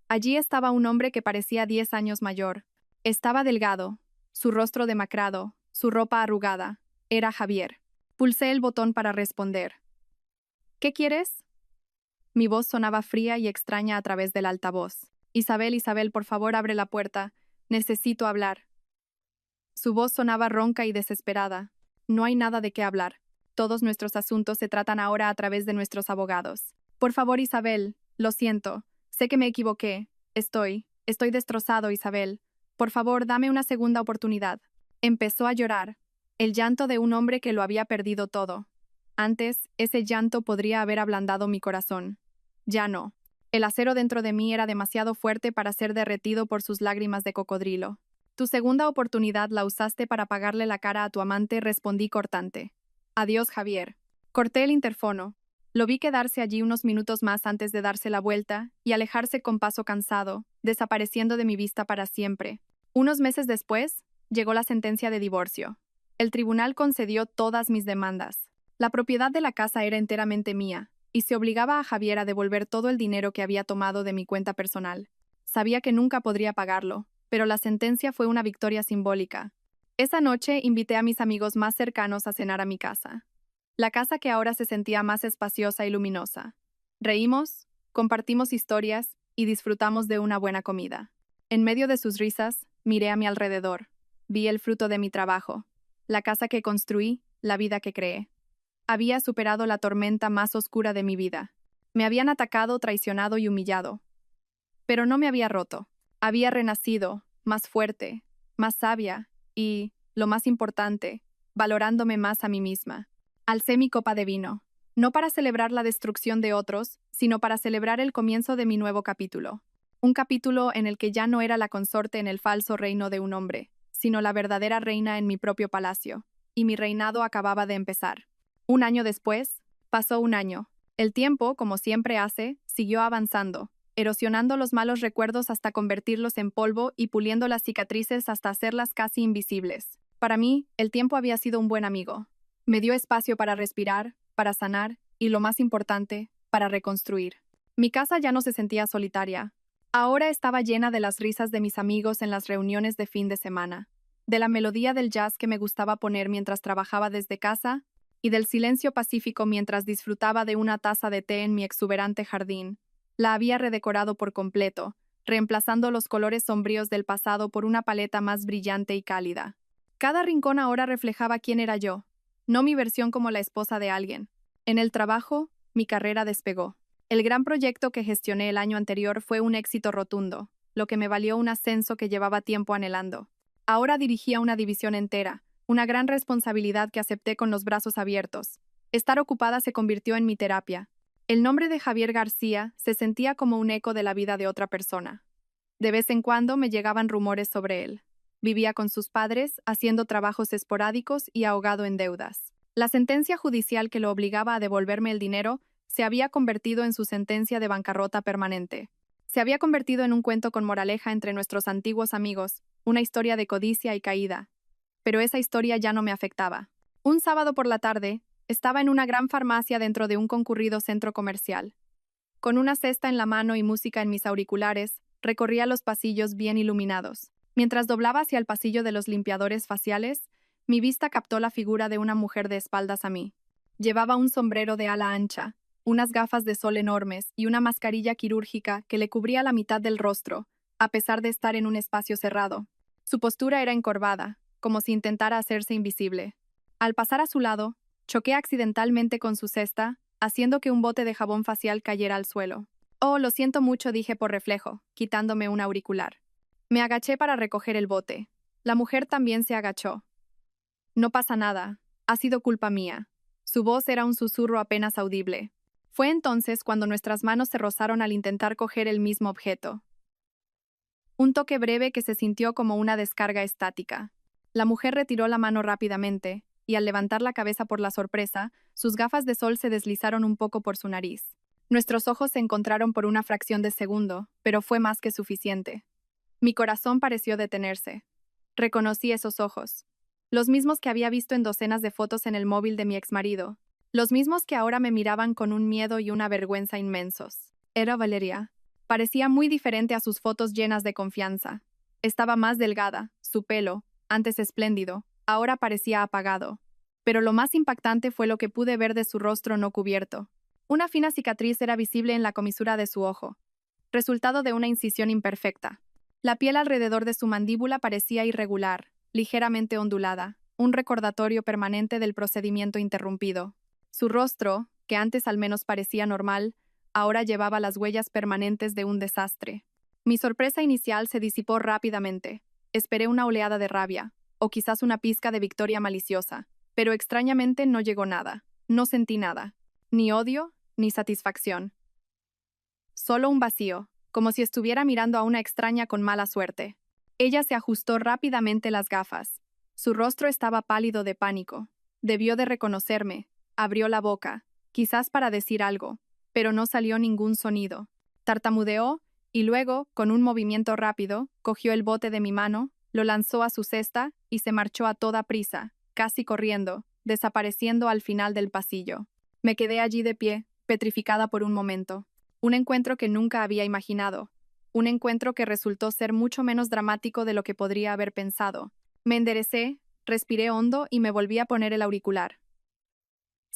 Allí estaba un hombre que parecía 10 años mayor. Estaba delgado, su rostro demacrado, su ropa arrugada. Era Javier. Pulsé el botón para responder. ¿Qué quieres? Mi voz sonaba fría y extraña a través del altavoz. Isabel, por favor, abre la puerta. Necesito hablar. Su voz sonaba ronca y desesperada. No hay nada de qué hablar. Todos nuestros asuntos se tratan ahora a través de nuestros abogados. Por favor, Isabel, lo siento. Sé que me equivoqué. Estoy destrozado, Isabel. Por favor, dame una segunda oportunidad. Empezó a llorar. El llanto de un hombre que lo había perdido todo. Antes, ese llanto podría haber ablandado mi corazón. Ya no. El acero dentro de mí era demasiado fuerte para ser derretido por sus lágrimas de cocodrilo. Tu segunda oportunidad la usaste para pagarle la cara a tu amante, respondí cortante. Adiós, Javier. Corté el interfono. Lo vi quedarse allí unos minutos más antes de darse la vuelta y alejarse con paso cansado, desapareciendo de mi vista para siempre. Unos meses después, llegó la sentencia de divorcio. El tribunal concedió todas mis demandas. La propiedad de la casa era enteramente mía, y se obligaba a Javier a devolver todo el dinero que había tomado de mi cuenta personal. Sabía que nunca podría pagarlo, pero la sentencia fue una victoria simbólica. Esa noche invité a mis amigos más cercanos a cenar a mi casa. La casa que ahora se sentía más espaciosa y luminosa. Reímos, compartimos historias y disfrutamos de una buena comida. En medio de sus risas, miré a mi alrededor. Vi el fruto de mi trabajo, la casa que construí, la vida que creé. Había superado la tormenta más oscura de mi vida. Me habían atacado, traicionado y humillado. Pero no me había roto. Había renacido, más fuerte, más sabia y, lo más importante, valorándome más a mí misma. Alcé mi copa de vino, no para celebrar la destrucción de otros, sino para celebrar el comienzo de mi nuevo capítulo. Un capítulo en el que ya no era la consorte en el falso reino de un hombre, sino la verdadera reina en mi propio palacio, y mi reinado acababa de empezar. Un año después, pasó un año. El tiempo, como siempre hace, siguió avanzando, erosionando los malos recuerdos hasta convertirlos en polvo y puliendo las cicatrices hasta hacerlas casi invisibles. Para mí, el tiempo había sido un buen amigo. Me dio espacio para respirar, para sanar y, lo más importante, para reconstruir. Mi casa ya no se sentía solitaria. Ahora estaba llena de las risas de mis amigos en las reuniones de fin de semana, de la melodía del jazz que me gustaba poner mientras trabajaba desde casa y del silencio pacífico mientras disfrutaba de una taza de té en mi exuberante jardín. La había redecorado por completo, reemplazando los colores sombríos del pasado por una paleta más brillante y cálida. Cada rincón ahora reflejaba quién era yo, no mi versión como la esposa de alguien. En el trabajo, mi carrera despegó. El gran proyecto que gestioné el año anterior fue un éxito rotundo, lo que me valió un ascenso que llevaba tiempo anhelando. Ahora dirigía una división entera, una gran responsabilidad que acepté con los brazos abiertos. Estar ocupada se convirtió en mi terapia. El nombre de Javier García se sentía como un eco de la vida de otra persona. De vez en cuando me llegaban rumores sobre él. Vivía con sus padres, haciendo trabajos esporádicos y ahogado en deudas. La sentencia judicial que lo obligaba a devolverme el dinero se había convertido en su sentencia de bancarrota permanente. Se había convertido en un cuento con moraleja entre nuestros antiguos amigos, una historia de codicia y caída. Pero esa historia ya no me afectaba. Un sábado por la tarde, estaba en una gran farmacia dentro de un concurrido centro comercial. Con una cesta en la mano y música en mis auriculares, recorría los pasillos bien iluminados. Mientras doblaba hacia el pasillo de los limpiadores faciales, mi vista captó la figura de una mujer de espaldas a mí. Llevaba un sombrero de ala ancha, unas gafas de sol enormes y una mascarilla quirúrgica que le cubría la mitad del rostro, a pesar de estar en un espacio cerrado. Su postura era encorvada, como si intentara hacerse invisible. Al pasar a su lado, choqué accidentalmente con su cesta, haciendo que un bote de jabón facial cayera al suelo. Oh, lo siento mucho, dije por reflejo, quitándome un auricular. Me agaché para recoger el bote. La mujer también se agachó. No pasa nada, ha sido culpa mía. Su voz era un susurro apenas audible. Fue entonces cuando nuestras manos se rozaron al intentar coger el mismo objeto. Un toque breve que se sintió como una descarga estática. La mujer retiró la mano rápidamente, y al levantar la cabeza por la sorpresa, sus gafas de sol se deslizaron un poco por su nariz. Nuestros ojos se encontraron por una fracción de segundo, pero fue más que suficiente. Mi corazón pareció detenerse. Reconocí esos ojos. Los mismos que había visto en docenas de fotos en el móvil de mi exmarido. Los mismos que ahora me miraban con un miedo y una vergüenza inmensos. Era Valeria. Parecía muy diferente a sus fotos llenas de confianza. Estaba más delgada, su pelo, antes espléndido, ahora parecía apagado. Pero lo más impactante fue lo que pude ver de su rostro no cubierto. Una fina cicatriz era visible en la comisura de su ojo, resultado de una incisión imperfecta. La piel alrededor de su mandíbula parecía irregular, ligeramente ondulada, un recordatorio permanente del procedimiento interrumpido. Su rostro, que antes al menos parecía normal, ahora llevaba las huellas permanentes de un desastre. Mi sorpresa inicial se disipó rápidamente. Esperé una oleada de rabia, o quizás una pizca de victoria maliciosa, pero extrañamente no llegó nada. No sentí nada, ni odio, ni satisfacción. Solo un vacío, como si estuviera mirando a una extraña con mala suerte. Ella se ajustó rápidamente las gafas. Su rostro estaba pálido de pánico. Debió de reconocerme. Abrió la boca, quizás para decir algo, pero no salió ningún sonido. Tartamudeó, y luego, con un movimiento rápido, cogió el bote de mi mano, lo lanzó a su cesta y se marchó a toda prisa, casi corriendo, desapareciendo al final del pasillo. Me quedé allí de pie, petrificada por un momento. Un encuentro que nunca había imaginado. Un encuentro que resultó ser mucho menos dramático de lo que podría haber pensado. Me enderecé, respiré hondo y me volví a poner el auricular.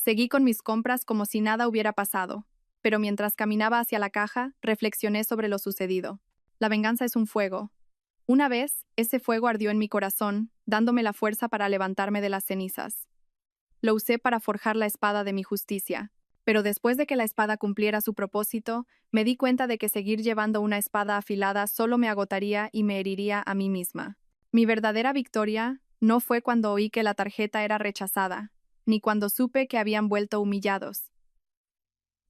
Seguí con mis compras como si nada hubiera pasado, pero mientras caminaba hacia la caja, reflexioné sobre lo sucedido. La venganza es un fuego. Una vez, ese fuego ardió en mi corazón, dándome la fuerza para levantarme de las cenizas. Lo usé para forjar la espada de mi justicia, pero después de que la espada cumpliera su propósito, me di cuenta de que seguir llevando una espada afilada solo me agotaría y me heriría a mí misma. Mi verdadera victoria no fue cuando oí que la tarjeta era rechazada, ni cuando supe que habían vuelto humillados.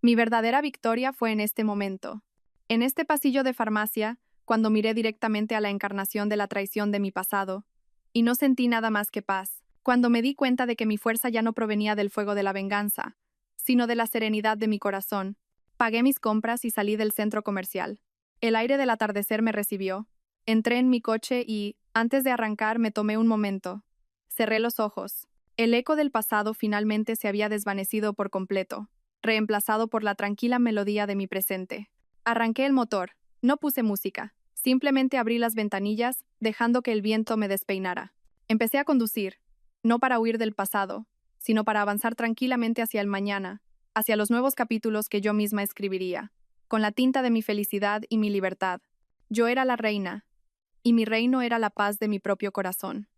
Mi verdadera victoria fue en este momento. En este pasillo de farmacia, cuando miré directamente a la encarnación de la traición de mi pasado, y no sentí nada más que paz, cuando me di cuenta de que mi fuerza ya no provenía del fuego de la venganza, sino de la serenidad de mi corazón. Pagué mis compras y salí del centro comercial. El aire del atardecer me recibió. Entré en mi coche y, antes de arrancar, me tomé un momento. Cerré los ojos. El eco del pasado finalmente se había desvanecido por completo, reemplazado por la tranquila melodía de mi presente. Arranqué el motor. No puse música. Simplemente abrí las ventanillas, dejando que el viento me despeinara. Empecé a conducir, no para huir del pasado, sino para avanzar tranquilamente hacia el mañana, hacia los nuevos capítulos que yo misma escribiría, con la tinta de mi felicidad y mi libertad. Yo era la reina, y mi reino era la paz de mi propio corazón.